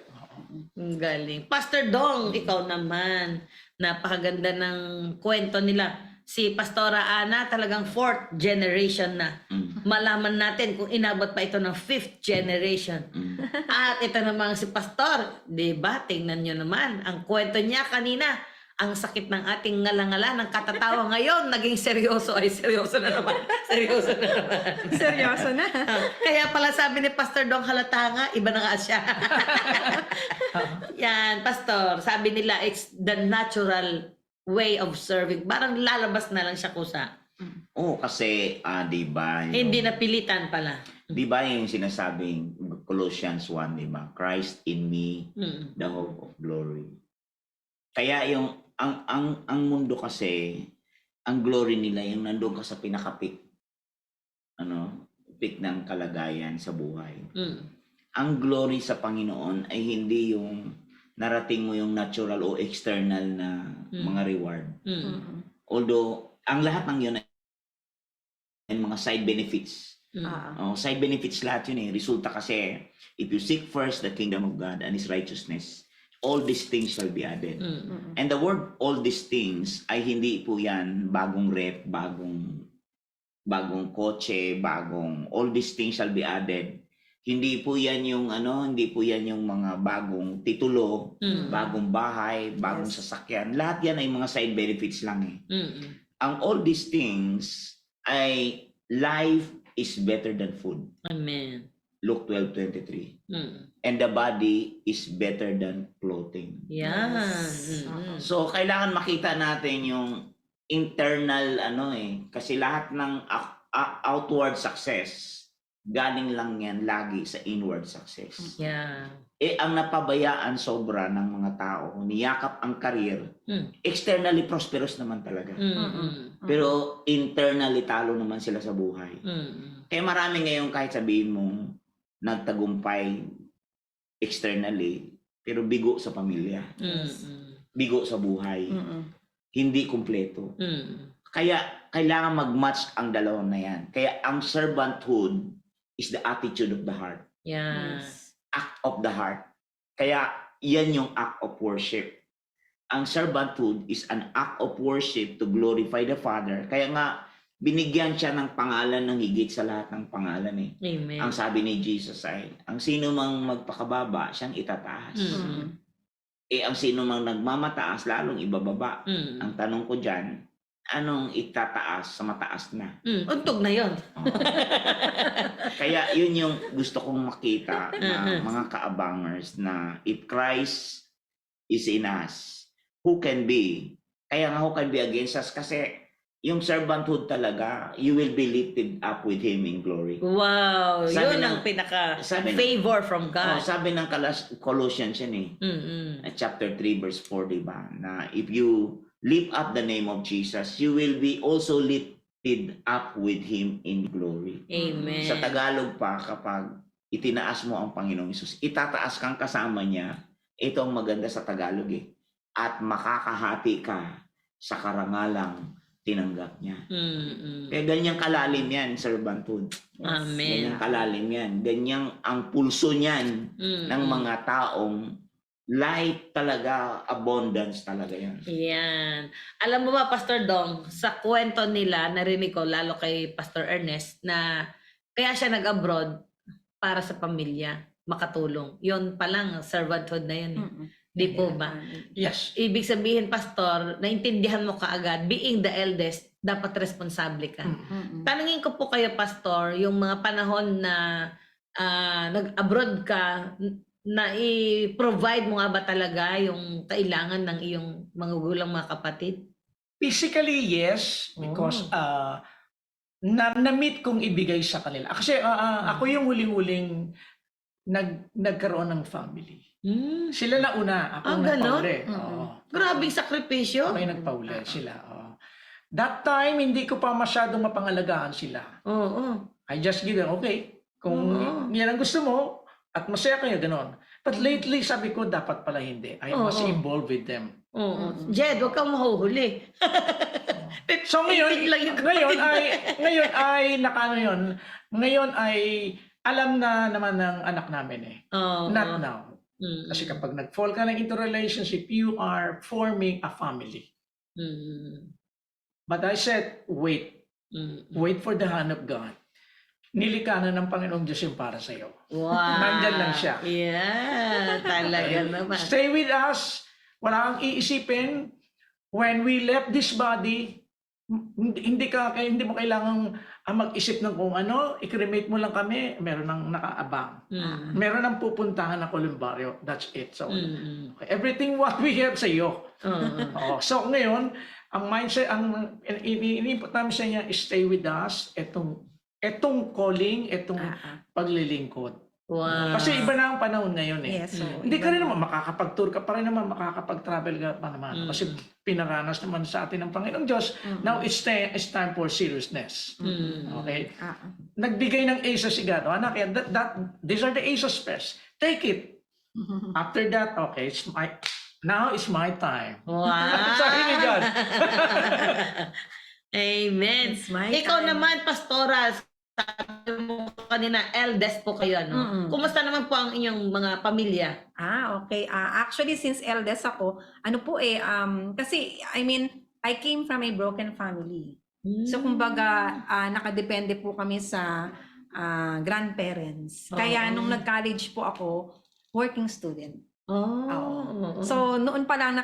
Ang galing. Pastor Dong, ikaw naman, Napakaganda ng kwento nila. Si Pastora Ana talagang 4th generation na. Malaman natin kung inabot pa ito ng 5th generation. At ito namang si Pastor, di ba? Tingnan nyo naman. Ang kwento niya kanina, ang sakit ng ating ngalangala ng katatawa ngayon, naging seryoso. Ay, seryoso na naman. Seryoso na naman. Seryoso na. Kaya pala sabi ni Pastor Dong halata nga, iba na nga siya. Yan, Pastor, sabi nila, it's the natural way of serving. Parang lalabas na lang siya kusa. Oo, kasi, di ba, Hindi napilitan pala. di ba yung sinasabing Colossians 1, di ba? Christ in me, the hope of glory. Kaya yung, ang mundo kasi, ang glory nila, yung nandun ka sa pinaka-peak, peak ng kalagayan sa buhay. Ang glory sa Panginoon ay hindi yung narating mo yung natural o external na mga reward. Although, ang lahat ng yun ay mga side benefits. Side benefits lahat yun eh. Resulta kasi, if you seek first the kingdom of God and His righteousness, all these things shall be added. And the word all these things ay hindi po yan bagong rep, bagong kotse, all these things shall be added. Hindi po yan yung hindi po yan yung mga bagong titulo, bagong bahay, bagong sasakyan. Lahat yan ay mga side benefits lang eh. Ang all these things ay life is better than food. Amen. Luke 12:23. And the body is better than clothing. Yan. So kailangan makita natin yung internal kasi lahat ng outward success galing lang yan lagi sa inward success. Yeah. Ang napabayaan sobra ng mga tao, niyakap ang career, externally prosperous naman talaga. Pero internally talo naman sila sa buhay. Kaya marami ngayon kahit sabihin mo nagtagumpay externally, pero bigo sa pamilya. Bigo sa buhay. Hindi kumpleto. Kaya kailangan mag-match ang dalawa na yan. Kaya ang servanthood is the attitude of the heart. Yeah. Act of the heart. Kaya yan yung act of worship. Ang servanthood is an act of worship to glorify the Father. Kaya nga, binigyan siya ng pangalan ng higit sa lahat ng pangalan eh. Amen. Ang sabi ni Jesus ay, ang sino mang magpakababa, siyang itataas. Ang sino mang nagmamataas, lalong ibababa. Ang tanong ko dyan, anong itataas sa mataas na? Untog na yon. Kaya yun yung gusto kong makita na mga kaabangers na if Christ is in us, who can be? Kaya nga who can be against us? Kasi yung servanthood talaga, you will be lifted up with Him in glory. Wow, Sabi yun ang sabi favor from God. Sabi ng Colossians yan eh. Chapter 3 verse 4, diba? Na if you lift up the name of Jesus, you will be also lifted up with Him in glory. Amen. Sa Tagalog pa, kapag itinaas mo ang Panginoong Hesus, itataas kang kasama niya. Ito ang maganda sa Tagalog eh. At makakahati ka sa karangalang tinanggap niya. Kaya ganyang kalalim yan, servanthood. Amen. Ganyang kalalim yan. Ganyang ang pulso niyan ng mga taong light talaga, abundance talaga yan. Yan. Alam mo ba, Pastor Dong, sa kwento nila, narinig ko, lalo kay Pastor Ernest, na kaya siya nag-abroad para sa pamilya, makatulong. Yun palang, servanthood na yun. Di po ba? Yes. Ibig sabihin, Pastor, naintindihan mo kaagad, being the eldest, dapat responsable ka. Tanungin ko po kayo, Pastor, yung mga panahon na nag-abroad ka, na i-provide mo nga ba talaga yung kailangan ng iyong mga gulang, mga kapatid? Physically, yes. Because na-meet kong ibigay sa kanila. Kasi ako yung huling-huling nagkaroon ng family. Sila na una. Ako ang nagpauli. Grabing sakripisyo. Ako yung nagpauli. Sila. That time, hindi ko pa masyadong mapangalagaan sila. I just give them, okay, kung yan ang gusto mo, at masaya kayo, gano'n. But lately, sabi ko, dapat pala hindi. I must involve with them. Jed, huwag kang mahuhuli. So ngayon ay alam na naman ng anak namin eh. Not now. Mm. Kasi kapag nag-fall ka na into relationship, you are forming a family. Mm. But I said, wait. Mm. Wait for the hand of God. Nilikha na ng Panginoong Diyos yung para sa'yo. Wow. Nandyan lang siya. Yeah, talaga naman. Stay with us. Wala kang iisipin. When we left this body, hindi mo kailangang mag-isip ng kung ano, i-cremate mo lang kami, meron nang nakaabang. Mm. Meron nang pupuntahan na kolumbaryo. That's it. So, Mm. everything what we have sa iyo. Oo. So ngayon, ang mindset, ang ini-input namin sa niya is stay with us. Etong calling, etong paglilingkod. Wow. Kasi iba na ang panahon ngayon eh. Yes, so, Hindi ka rin naman makakapag-tour ka pa rin naman, makakapag-travel ka pa naman. Kasi pinaranas naman sa atin ng Panginoong Diyos. Now it's time for seriousness. Okay? Nagbigay ng ASOS si God. Anak, these are the ASOS specs. Take it. After that, okay, now it's my time. Wow. Sabi ni God. Amen. It's my Ikaw time. naman, Pastora, sabi mo kanina, eldest po kayo, ano? Kumusta naman po ang inyong mga pamilya? Okay. Actually, since eldest ako, ano po kasi, I mean, I came from a broken family. So, kumbaga, nakadepende po kami sa grandparents. Kaya, nung nag-college po ako, working student. Oh. So, noon pa lang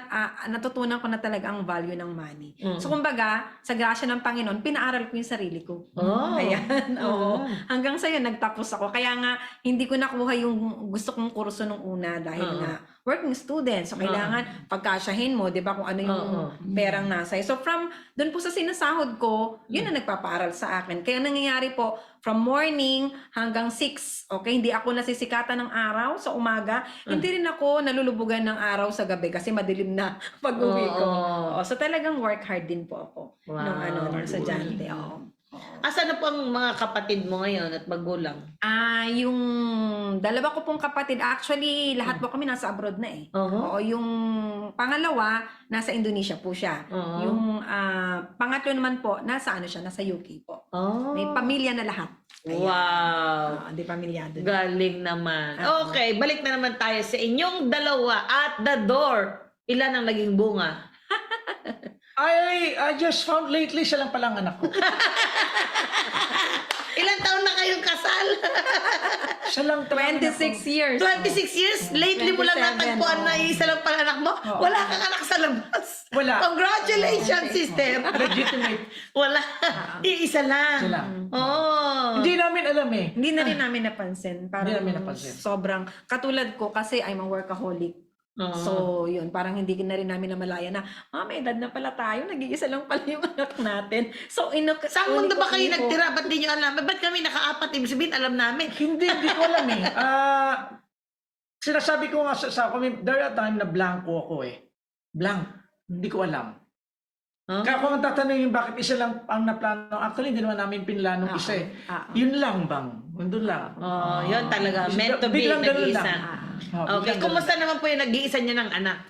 natutunan ko na talaga ang value ng money. So, kumbaga, sa grasya ng Panginoon, pinaaral ko yung sarili ko. Oh. Ayan, oo. Hanggang sa'yo, nagtapos ako. Kaya nga, hindi ko nakuha yung gusto kong kurso nung una dahil nga, working student. So, kailangan pagkasyahin mo, di ba, kung ano yung perang nasa. So, from doon po sa sinasahod ko, yun ang nagpapaaral sa akin. Kaya nangyayari po, from morning hanggang 6, okay, hindi ako nasisikatan ng araw sa umaga. Hindi rin ako nalulubugan ng araw sa gabi kasi madilim na pag-uwi ko. So, talagang work hard din po ako. Wow. Nung estudyante. Asan na po ang mga kapatid mo ngayon at magulang? Yung dalawa ko pong kapatid, actually, lahat po kami nasa abroad na eh. Oo, yung pangalawa, nasa Indonesia po siya. Yung pangatlo naman po, nasa UK po. May pamilya na lahat. Wow. Di pamilyado. Galing naman. Okay, balik na naman tayo sa inyong dalawa at the door. Ilan ang naging bunga? I just found lately siya lang palang anak ko. Ilan taon na kayong kasal? Siya lang palang 26 years. 26 years? Lately mo lang 27, natagpuan na isa lang pala anak mo? Wala kang anak sa labas. Wala. Congratulations, sister. Legitimate. Wala. Iisa lang. Siya lang. Oh. Hindi namin alam eh. Hindi na rin namin napansin. Parang Hindi namin napansin. sobrang, katulad ko kasi I'm a workaholic. So, yun, parang hindi na rin namin namalaya na, may edad na pala tayo, nag-iisa lang pala yung anak natin. So, Saan mundo ba kayo nagtira? Ba't di nyo alam? Ba't kami nakaapat? Ibig sabihin, alam namin. Hindi ko alam eh. Sinasabi ko nga sa kami, there are time na blanco ako eh. Blank. Hindi ko alam. Kaya kung ang tatanungin bakit isa lang ang naplano, actually hindi naman namin pinlanong isa eh. Yun lang bang? Nandun lang. Yun talaga. Meant to be, Biglang ganun nag-iisa. lang. Okay, kumusta naman po yung nag-iisa niyo ng anak?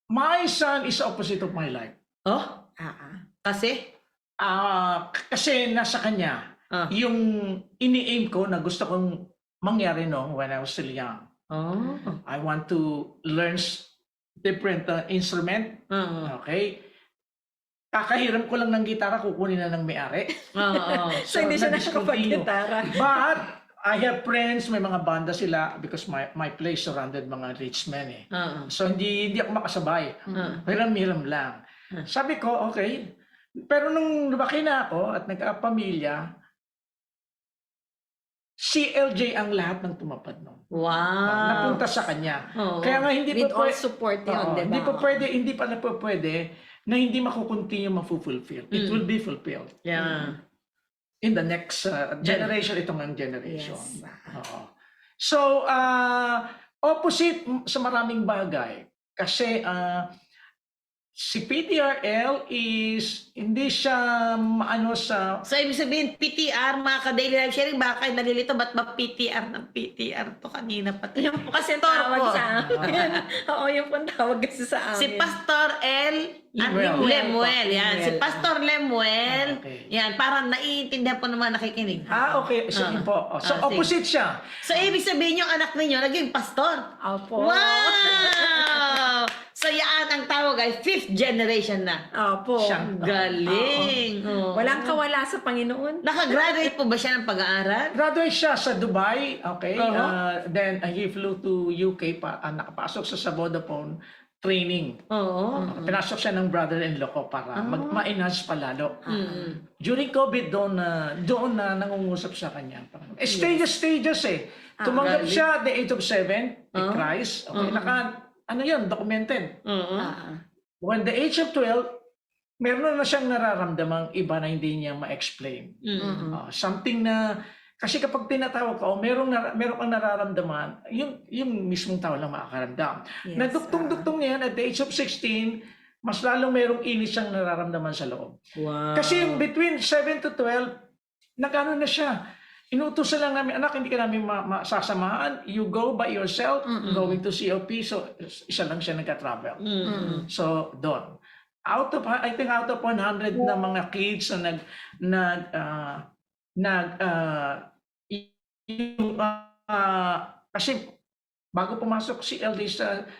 My son is opposite of my life. Oh? Kasi? Kasi nasa kanya, yung ini-aim ko na gusto kong mangyari when I was still young. I want to learn different instrument. Okay? Kakahiram ko lang ng gitara, kukunin na ng may-ari. So, hindi siya nakakapag-gitara. But, I have friends, may mga banda sila because my place surrounded mga rich men eh. So, hindi ako makasabay. Hiram-hiram lang. Sabi ko, okay. Pero nung lumaki na ako at nagkapamilya, si LJ ang lahat ng tumapad nun. Wow. Napunta sa kanya. Kaya nga hindi With pa all support yun, diba? Hindi pa pwede na hindi makukontinue ma-fulfill. It will be fulfilled. Yeah. In the next generation, itong ang generation. Yes. So, opposite sa maraming bagay. Kasi Si PTRL is hindi siya ano sa So, ibig sabihin, PTR, mga ka-daily live sharing, baka kayo nalilito, ba't ba PTR ng PTR to kanina pa? Yun po kasi ang Pastor tawag po. sa amin. Oo, yun po ang tawag kasi sa amin. Si Pastor L. Lemuel. Lemuel. Yan. Si Lemuel. Pastor Lemuel. Okay. Yan. Parang naiintindihan po naman nakikinig. okay, sige po. So sige. opposite siya. So, ibig sabihin yung anak ninyo, naging pastor. Opo. Wow! So, yan ang tawag ay 5th generation na. Opo. Siya. Galing. Oo. Walang kawala sa Panginoon. Nakagraduate po ba siya ng pag-aaral? Graduate siya sa Dubai, okay? Uh-huh. Then he flew to UK nakapasok sa Vodafone training. Oo. Pinasok siya ng brother-in-law ko para ma-enhance pa lalo. Mm. During COVID, doon na nangungusap sa kanya. Stages eh. Tumanggap galing. siya at the age of 7 in Christ. Okay, documented. Oo. When the age of 12, meron na siyang nararamdamang iba na hindi niya ma-explain. Mm. Something na, kasi kapag tinatawag ka, meron kang nararamdaman, yung mismong tao lang makakaramdam. Yes, Nadugtong-dugtong niya yan at the age of 16, mas lalong merong inis siyang nararamdaman sa loob. Wow. Kasi between 7 to 12, nagano na siya. Inutusan lang namin, anak, hindi ka namin masasamahan. You go by yourself, going to COP. So, isa lang siya nagka-travel. Mm. So, doon. I think out of 100 na mga kids na kasi bago pumasok si LD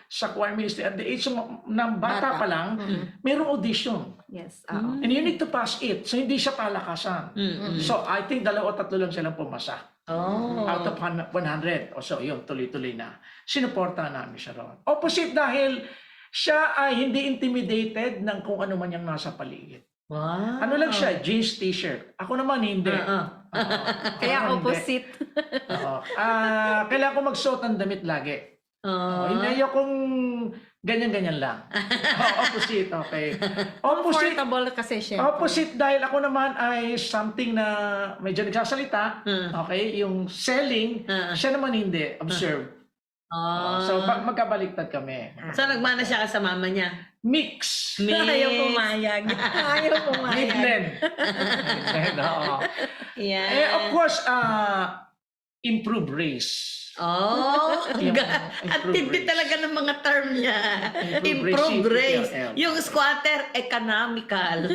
sa choir ministry, at the age ng bata pa lang, mayroong audition. Yes. And you need to pass it. So, hindi siya palakasan. So, I think 2 o 3 lang silang pumasa. Oh. Out of 100. O so, yun, tuloy-tuloy na. Sinuportahan namin siya roon. Opposite dahil siya ay hindi intimidated ng kung ano man yung nasa paligid. Wow. Ano lang siya, jeans t-shirt. Ako naman hindi. Kaya Ako naman hindi. opposite. Oo. Kailangan ko magsuot ng damit lagi. Oh. Hindi akong ganyan-ganyan lang. Opposite, okay. Opposite, Comfortable kasi siya. opposite dahil ako naman ay something na medyo nagsasalita. Okay, yung selling, siya naman hindi. Observe. Oh. So, magkabaliktad kami. So, nagmana siya sa mama niya. Mix. Ayaw pumayag. Ayaw pumayag. Mid-blend. Oo. Yeah. Of course, improve race. Oh, Yung at improve tindi race. talaga ng mga term niya. Improve Improve race, race. CPLL. Yung squatter, economical.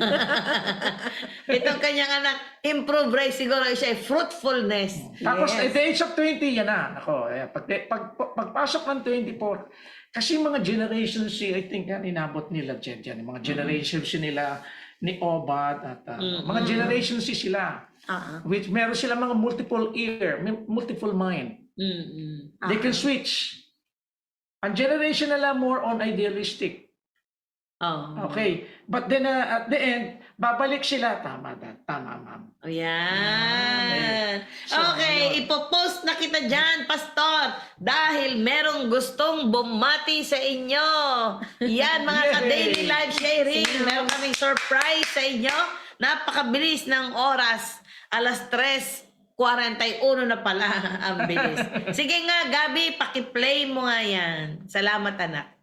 Itong kanyang anak, improve race, siguro siya ay fruitfulness. Tapos, Yes. at the age of 20, yan na. Ako, pagpasok ng 24, kasi mga Generation C, I think yan, inabot nila dyan. Mga Generation C nila, ni Obad, at mga Generation C sila. Which meron sila mga multiple ear, multiple mind. They can switch. Ang generation nila more on idealistic. Oh. Okay. But then at the end, babalik sila. Tama, ma'am. O yan. So, Okay, yun. ipopost na kita dyan, Pastor. Dahil merong gustong bumati sa inyo. Yan, mga Yay! ka-daily live sharing. Meron kaming surprise sa inyo. Napakabilis ng oras. 3:41 na pala ang bilis. Sige nga, Gabi, paki-play mo nga yan. Salamat, anak.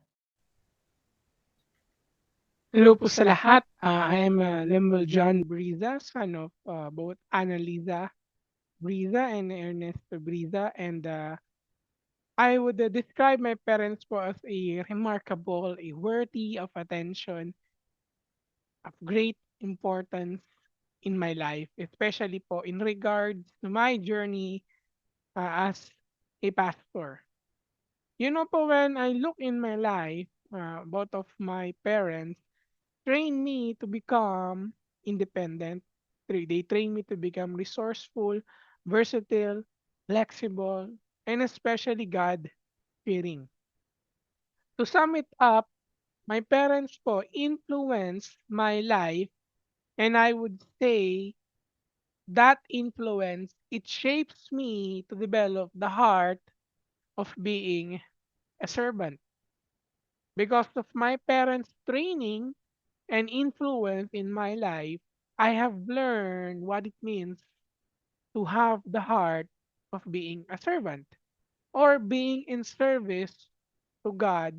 Hello po sa lahat. I am Lemuel John Briza, son of both Annalisa Briza and Ernesto Briza. And I would describe my parents po as a remarkable, a worthy of attention, of great importance in my life, especially po in regards to my journey as a pastor. You know po, when I look in my life, both of my parents train me to become independent. They train me to become resourceful, versatile, flexible, and especially God-fearing. To sum it up, my parents po influenced my life, and I would say that influence, it shapes me to develop the heart of being a servant. Because of my parents' training and influence in my life, I have learned what it means to have the heart of being a servant or being in service to God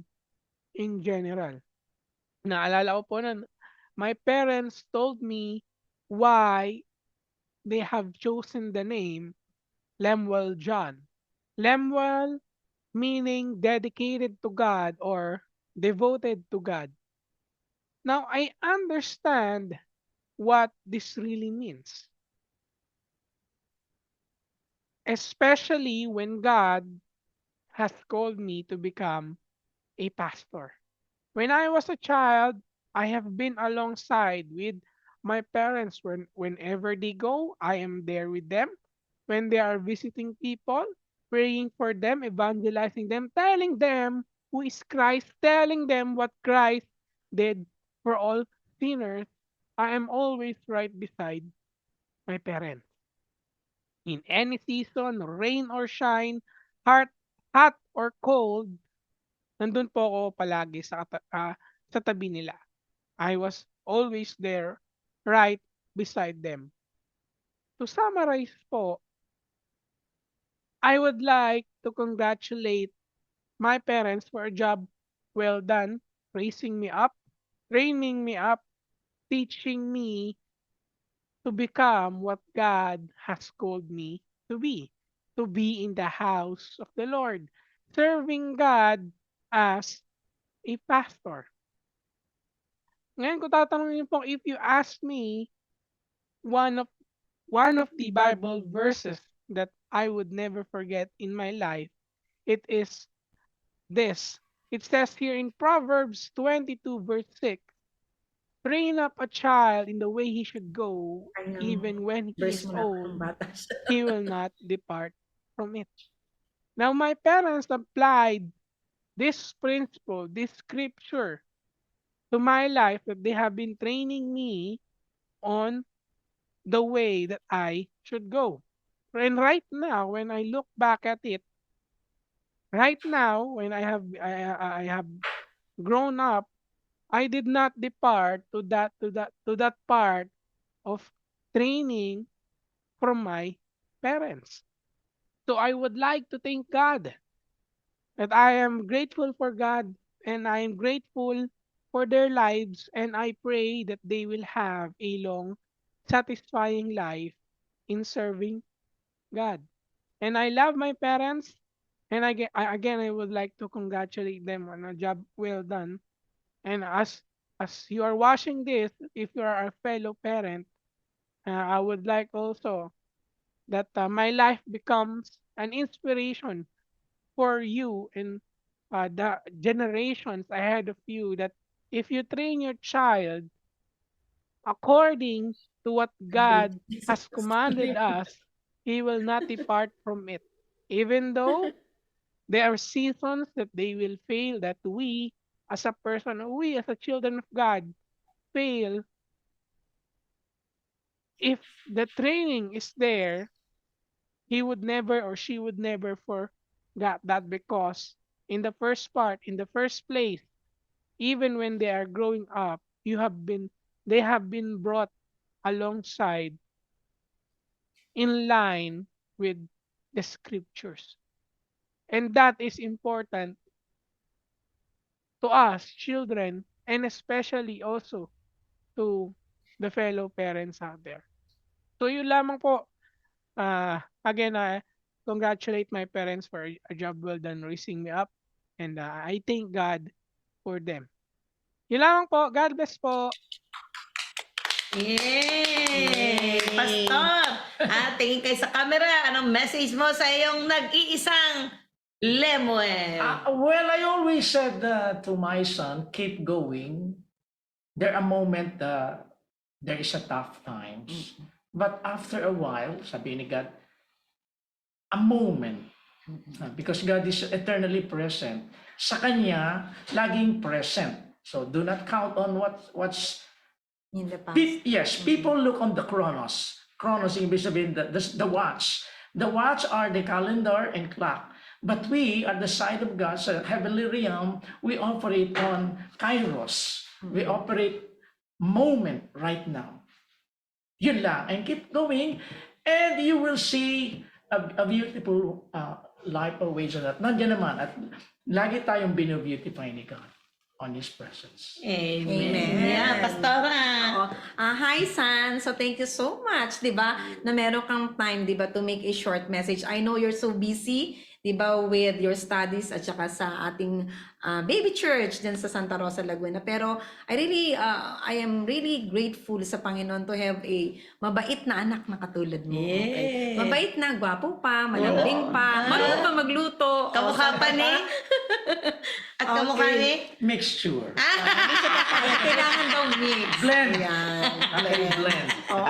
in general. Naalala ko po na my parents told me why they have chosen the name Lemuel John. Lemuel meaning dedicated to God or devoted to God. Now I understand what this really means, especially when God has called me to become a pastor. When I was a child, I have been alongside with my parents whenever they go, I am there with them. When they are visiting people, praying for them, evangelizing them, telling them who is Christ, telling them what Christ did for all sinners, I am always right beside my parents. In any season, rain or shine, hot, hot or cold, nandun po ako palagi sa tabi nila. I was always there, right beside them. To summarize po, I would like to congratulate my parents for a job well done, raising me up, training me up, teaching me to become what God has called me to be in the house of the Lord, serving God as a pastor. Ngayon kung tatanungin po, if you ask me one of one of the Bible verses that I would never forget in my life, it is this. It says here in Proverbs 22 verse 6, train up a child in the way he should go, Anong even when he verse is mo na old, ng bata siya? he will not depart from it. Now, my parents applied this principle, this scripture to my life that they have been training me on the way that I should go. And right now, when I look back at it, right now, when I have grown up, I did not depart to that part of training from my parents. So I would like to thank God that I am grateful for God and I am grateful for their lives and I pray that they will have a long, satisfying life in serving God. And I love my parents and again I would like to congratulate them on a job well done. And as you are watching this, if you are a fellow parent, I would like also that my life becomes an inspiration for you and the generations ahead of you that if you train your child according to what God has commanded us, he will not depart from it. Even though there are seasons that they will fail, that we as a person, we as a children of God fail, if the training is there, he would never or she would never forget that because in the first place, even when they are growing up, they have been brought alongside in line with the scriptures. And that is important to us, children, and especially also to the fellow parents out there. So yun lamang po. Again, I congratulate my parents for a job well done raising me up. And I thank God for them. Yun lamang po. God bless po. Yay! Pastor! Tingin kayo sa camera. Anong message mo sa iyong nag-iisang Lemuel? Well, I always said to my son, keep going. There are moments there is a tough times. But after a while, sabi ni God, a moment. Because God is eternally present. Sa Kanya, laging present. So do not count on what's In the past. Yes, people look on the chronos. Chronos, ibig sabihin, the watch. The watch are the calendar and clock. But we, at the side of God, sa heavenly realm, we operate on kairos. We operate moment right now. Yun lang. And keep going. And you will see a beautiful life awaits on that. Nandiyan naman. At lagi tayong bino-beautify ni God. on His presence. Amen. Amen. Yeah, Pastora. Oo. Hi, San. So, thank you so much, di ba, na meron kang time, di ba, to make a short message. I know you're so busy, di ba, with your studies at saka sa ating baby church dyan sa Santa Rosa, Laguna. Pero, I am really grateful sa Panginoon to have a mabait na anak na katulad mo. Okay? Yes. Mabait na, gwapo pa, malambing pa, marunong pa magluto. Kamukha pa ni? At kamukha ni? Mixture. Kailangan daw mix. Blend. Ayan. Okay, blend. Oo.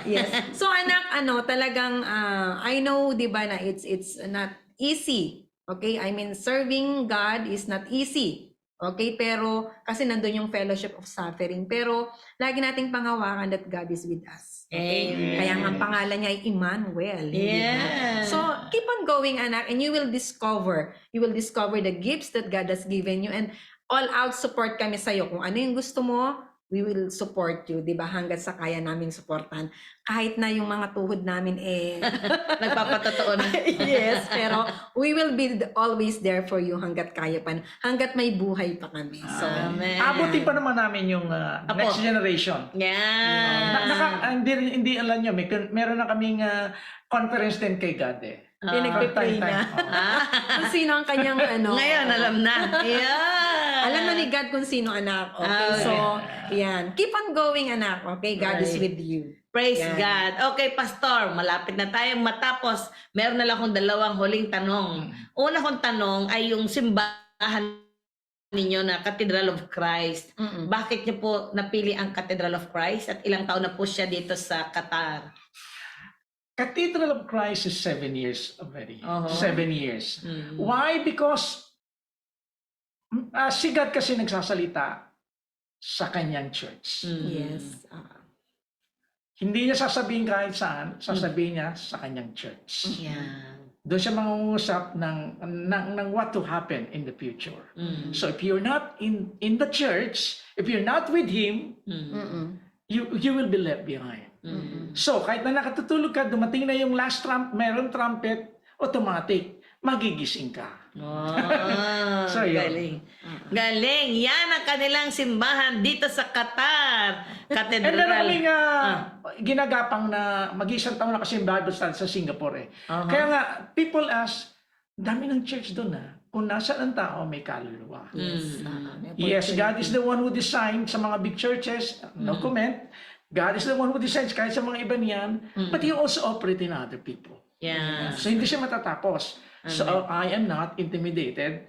Yes. So anak, talagang I know 'di ba na it's not easy. Okay? I mean, serving God is not easy. Okay? Pero kasi nandun yung fellowship of suffering. Pero lagi nating panghawakan that God is with us. Okay? Amen. Kaya nga ang pangalan niya ay Emmanuel. hindi ba? Yeah. So, keep on going, anak, and you will discover the gifts that God has given you, and all out support kami sa'yo. Kung ano yung gusto mo, we will support you, di ba? Hanggat sa kaya naming supportan. Kahit na yung mga tuhod namin Nagpapatotoo na. yes, pero we will be always there for you hanggat kaya pa, hanggat may buhay pa kami. So, Amen. Abutin pa naman namin yung next generation. Yeah. Hindi alam nyo, meron na kaming conference din kay God eh. pinagpipray From time na. to time. Kung sino ang kanyang Ngayon, alam na. Yeah. Alam na ni God kung sino anak. Okay, Okay. so, yan. Keep on going, anak. Okay, God is Right. with you. Praise Yan. God. Okay, Pastor, malapit na tayong matapos. Meron na lang akong dalawang huling tanong. Una kong tanong ay yung simbahan ninyo na Cathedral of Christ. Mm-mm. Bakit niyo po napili ang Cathedral of Christ at ilang taon na po siya dito sa Qatar? Cathedral of Christ is 7 years already. Uh-huh. 7 years. Mm. Why? Because si God kasi nagsasalita sa kanyang church. Mm. Yes. Hindi niya sasabihin kahit saan, sasabihin niya sa kanyang church. Yeah. Doon siya mangungusap ng what to happen in the future. Mm. So if you're not in the church, if you're not with Him, Mm. Mm-mm. you will be left behind. Mm. So kahit na nakatutulog ka, dumating na yung last meron trumpet, automatic, magigising ka. Oh, So, yun. galing. Galing. Yan ang kanilang simbahan dito sa Qatar. And Cathedral. meron kaming ginagapang na mag-isang taon na kasi yung Bible study sa Singapore eh. Uh-huh. Kaya nga, people ask, dami ng church doon kung nasaan ang tao, may kaluluwa. Yes. Mm. Yes, God is the one who designed sa mga big churches, no comment. God is the one who designs kahit sa mga iba niyan, but He also operate in other people. Yeah. So hindi siya matatapos. So I am not intimidated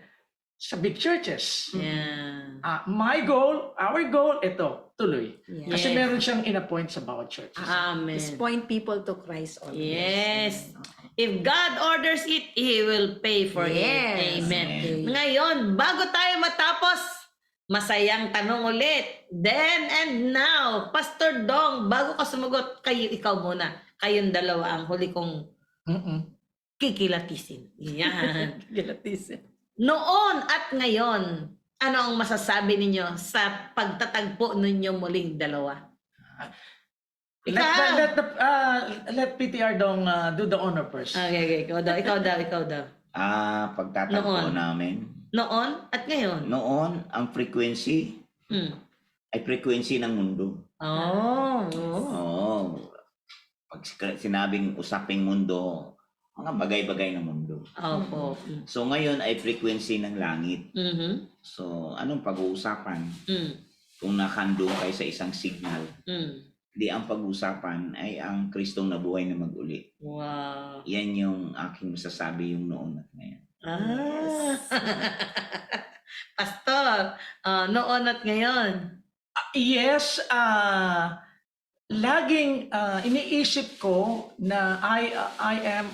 sa big churches. Yeah. My goal, our goal, ito, tuloy. Yeah. Kasi Yes. meron siyang in-appoint sa bawat churches. Amen. Just point people to Christ always. Yes. If God orders it, He will pay for Yes. it. Amen. Okay. Ngayon, bago tayo matapos, masayang tanong ulit. Then and now, Pastor Dong, bago ka sumagot, ikaw muna. Kayong dalawa ang huli kong kikilatisin. Yan. Gilatisin. Noon at ngayon, ano ang masasabi ninyo sa pagtatagpo ninyo muling dalawa? Let PTR dong do the honor first. Okay, ikaw daw. Pagtatagpo Noon. namin. Noon at ngayon. Noon, ang frequency ay frequency ng mundo. Oh. Oo. Pag sinabing usaping mundo, mga bagay-bagay ng mundo. Opo. So ngayon ay frequency ng langit. Mhm. So anong pag-uusapan? Mm. Kung nakandong kayo sa isang signal, Mm. hindi ang pag-uusapan ay ang Kristong nabuhay na mag-uli. Wow. Yan yung aking masasabi yung noon at ngayon. Pastor, noon at ngayon. Yes, laging iniisip ko na I am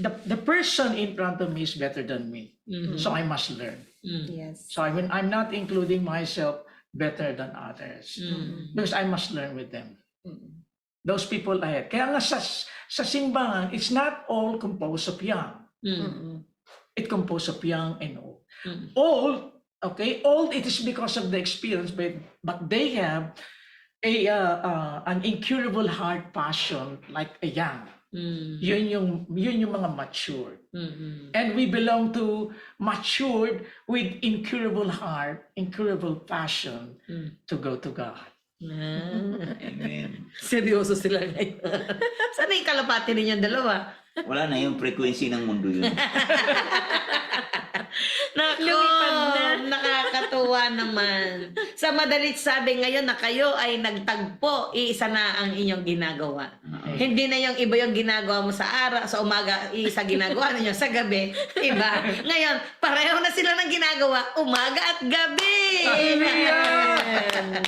the person in front of me is better than me. Mhm. So I must learn. Mm. Yes. So I'm not including myself better than others Mm. because I must learn with them. Mm. Those people ahead. Kaya nga sa simbahan, it's not all composed of young. Mm. Mm-mm. It composed of young and old. Mm. Old, okay, old it is because of the experience, but they have an incurable heart passion like a young. Yun yung mga mature. And we belong to matured with incurable heart, incurable passion to go to God. Amen. Seryoso sila ngayon. Sana yung kalapati ninyong dalawa? Wala na yung frequency ng mundo yun. Nako, Lumipad na. nakakatuwa naman. Sa madalit sabi ngayon na kayo ay nagtagpo, iisa na ang inyong ginagawa. Hindi na yung iba yung ginagawa mo sa araw, sa umaga, iisa ginagawa ninyo sa gabi. Iba. Ngayon, pareho na sila ng ginagawa, umaga at gabi. Amen.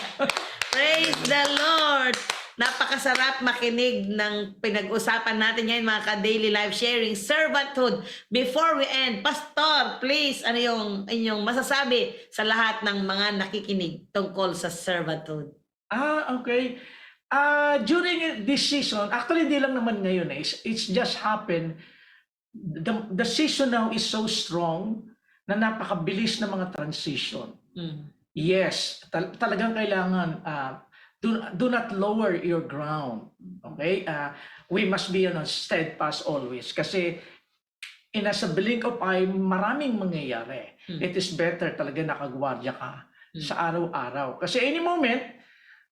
Praise the Lord. Napakasarap makinig ng pinag-usapan natin ngayon mga ka-daily life sharing, servanthood. Before we end, Pastor, please, ano yung inyong masasabi sa lahat ng mga nakikinig tungkol sa servanthood? Okay. During this season, actually hindi lang naman ngayon it's just happened. The season now is so strong na napakabilis na mga transition. Yes, talagang kailangan do not lower your ground. Okay? We must be steadfast always. Kasi in a blink of eye, maraming mangyayari. It is better talaga nakagwardya ka sa araw-araw. Kasi any moment,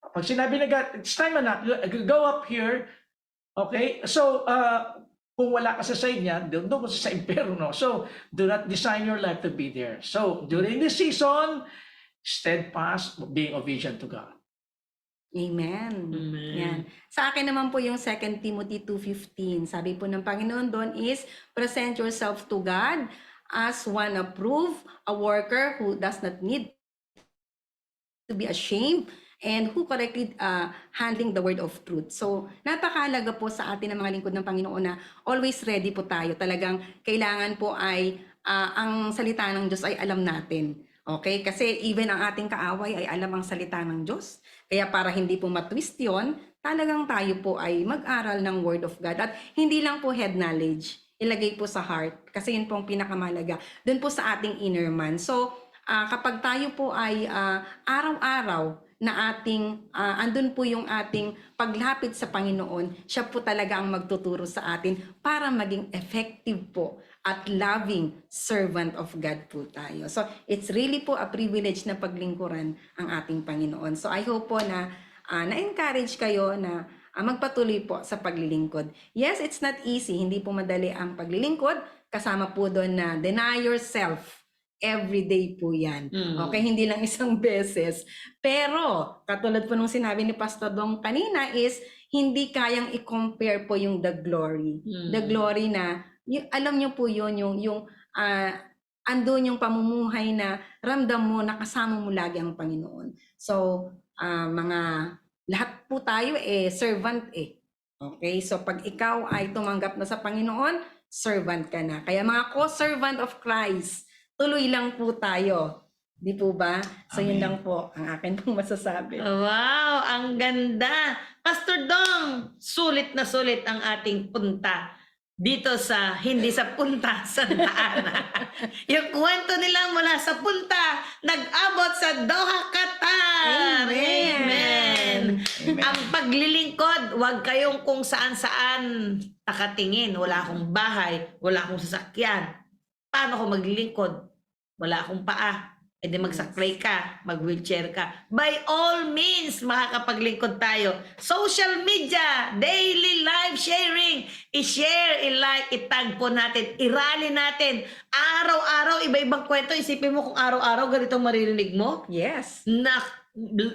pag sinabi na God, it's time na, go up here. Okay? So, kung wala ka sa side niya, doon ka sa impyerno. So, do not design your life to be there. So, during this season, steadfast, being obedient to God. Amen. Yan. Sa akin naman po yung 2 Timothy 2:15. Sabi po ng Panginoon doon is, present yourself to God as one approved, a worker who does not need to be ashamed, and who correctly handling the word of truth. So, napakahalaga po sa atin ng mga lingkod ng Panginoon na always ready po tayo. Talagang kailangan po ay ang salita ng Diyos ay alam natin. Okay? Kasi even ang ating kaaway ay alam ang salita ng Diyos. Kaya para hindi po matwist yun, talagang tayo po ay mag-aral ng Word of God. At hindi lang po head knowledge, ilagay po sa heart. Kasi yun po ang pinakamalaga. Doon po sa ating inner man. So, kapag tayo po ay araw-araw na andun po yung ating paglapit sa Panginoon, siya po talaga ang magtuturo sa atin para maging effective po at loving servant of God po tayo. So, it's really po a privilege na paglingkuran ang ating Panginoon. So, I hope po na na-encourage kayo na magpatuloy po sa paglilingkod. Yes, it's not easy. Hindi po madali ang paglilingkod. Kasama po doon na deny yourself. Everyday po yan. Okay, hindi lang isang beses. Pero, katulad po nung sinabi ni Pastor Dong kanina is, hindi kayang i-compare po yung the glory. The glory na, alam niyo po yun, yung andun yung pamumuhay na ramdam mo na kasama mo lagi ang Panginoon. So, lahat po tayo servant Okay, so pag ikaw ay tumanggap na sa Panginoon, servant ka na. Kaya mga co-servant of Christ, tuloy lang po tayo. Di po ba? So, yun lang po ang akin pong masasabi. Wow, ang ganda. Pastor Dong, sulit na sulit ang ating punta dito sa, hindi sa punta, Santa Ana. Yung kwento nila mula sa punta, nag-abot sa Doha, Qatar. Amen. Ang paglilingkod, huwag kayong kung saan-saan nakatingin. Wala akong bahay, wala akong sasakyan. Paano ko maglilingkod? Wala akong paa. E di magsaklay ka, mag-wheelchair ka. By all means, makakapaglingkod tayo. Social media, daily live sharing, i-share, i-like, i-tag po natin, i-rally natin. Araw-araw, iba-ibang kwento. Isipin mo kung araw-araw ganito maririnig mo. Yes.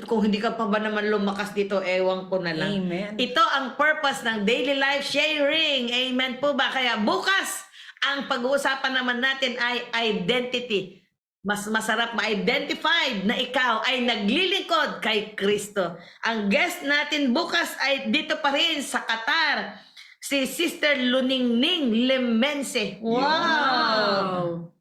Kung hindi ka pa ba naman lumakas dito, ewan ko na lang. Amen. Ito ang purpose ng daily life sharing. Amen po ba? Kaya bukas, ang pag-uusapan naman natin ay identity. Mas masarap ma-identify na ikaw ay naglilingkod kay Kristo. Ang guest natin bukas ay dito pa rin sa Qatar. Si Sister Luningning Lemense. Wow!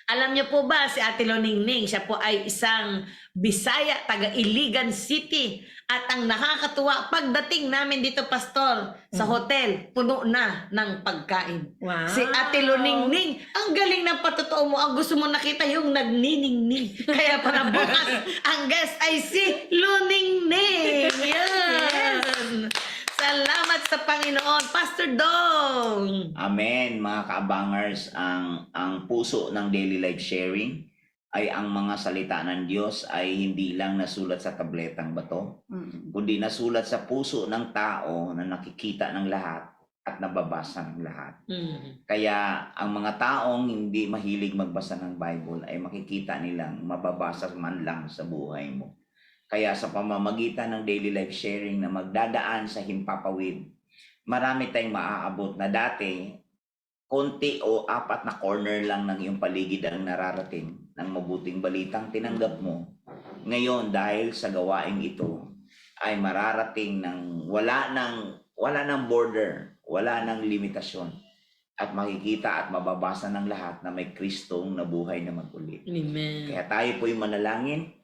Alam niyo po ba si Ate Loningning, siya po ay isang Bisaya, taga Iligan City. At ang nakakatuwa, pagdating namin dito, Pastor, sa hotel, puno na ng pagkain. Wow. Si Ate Loningning, ang galing ng patotoo mo. Ang gusto mo nakita yung nagniningning. Kaya para bukas, ang guest ay si Loningning. Yan. Salamat sa Panginoon. Pastor Dong. Amen, mga kaabangers. Ang puso ng daily life sharing ay ang mga salita ng Diyos ay hindi lang nasulat sa tabletang bato, kundi nasulat sa puso ng tao na nakikita ng lahat at nababasa ng lahat. Kaya ang mga taong hindi mahilig magbasa ng Bible ay makikita nilang mababasa man lang sa buhay mo. Kaya sa pamamagitan ng daily life sharing na magdadaan sa himpapawid, marami tayong maaabot na dati, konti o 4 na corner lang ng iyong paligid ang nararating ng mabuting balitang tinanggap mo. Ngayon, dahil sa gawaing ito, ay mararating ng wala ng border, wala ng limitasyon. At makikita at mababasa ng lahat na may Kristong nabuhay na maguli. Amen. Kaya tayo po'y manalangin.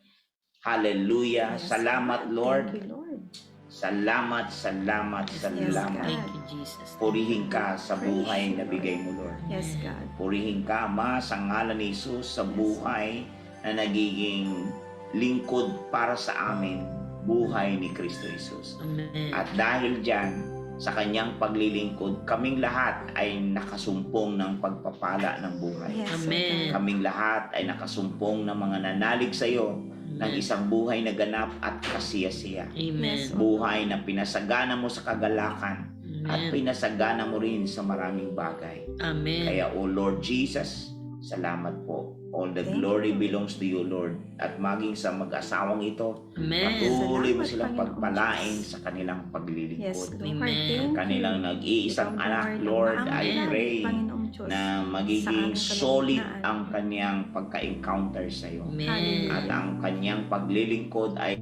Hallelujah. Salamat, Lord. Thank you, Lord. Salamat, salamat, salamat. Thank you, Jesus. Purihin ka sa buhay na bigay mo, Lord. Yes, God. Purihin ka, Ama, sa ngalan ni Jesus, sa buhay na nagiging lingkod para sa amin, buhay ni Kristo Jesus. Amen. At dahil dyan, sa kanyang paglilingkod, kaming lahat ay nakasumpong ng pagpapala ng buhay. Yes, Amen. God. Kaming lahat ay nakasumpong ng mga nanalig sa iyo ng isang buhay na ganap at kasiyasiya. Amen. Yes, Buhay na pinasagana mo sa kagalakan at Amen. pinasagana mo rin sa maraming bagay. Amen. Kaya, O Lord Jesus, salamat po. All the Thank glory you. belongs to you, Lord. At maging sa mag-asawang ito, Amen. patuloy mo Salamat, silang Panginoon pagpalain Diyos. sa kanilang Yes, paglilingkod. Lord. Amen. Thank you. Kanilang nag-iisang Ikaw, anak, Lord, Lord, ang I Amen. pray Panginoong Diyos, na sa magiging aming solid kalagitnaan. ang kanyang pagka-encounter sa iyo. Amen. At ang kanyang paglilingkod ay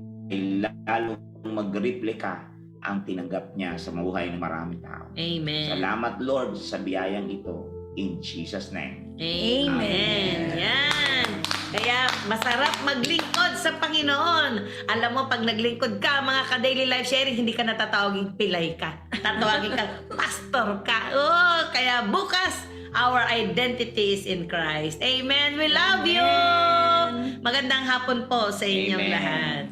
lalong magreplika ang tinanggap niya sa mabuhay ng maraming tao. Amen. Salamat, Lord, sa biyayang ito. In Jesus' name. Amen. Amen. Yan. Kaya masarap maglingkod sa Panginoon. Alam mo, pag naglingkod ka, mga ka-daily life sharing, hindi ka natatawaging pilay ka. Tatawagin ka, pastor ka. Oh, kaya bukas, our identity is in Christ. Amen. We love you. Magandang hapon po sa inyong Amen. lahat.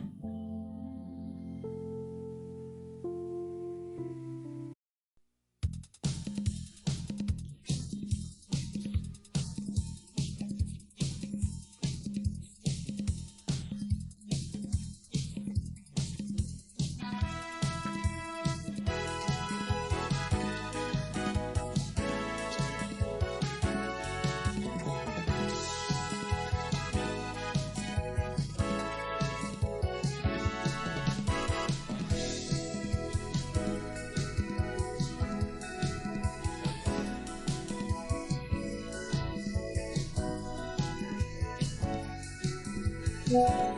Wow.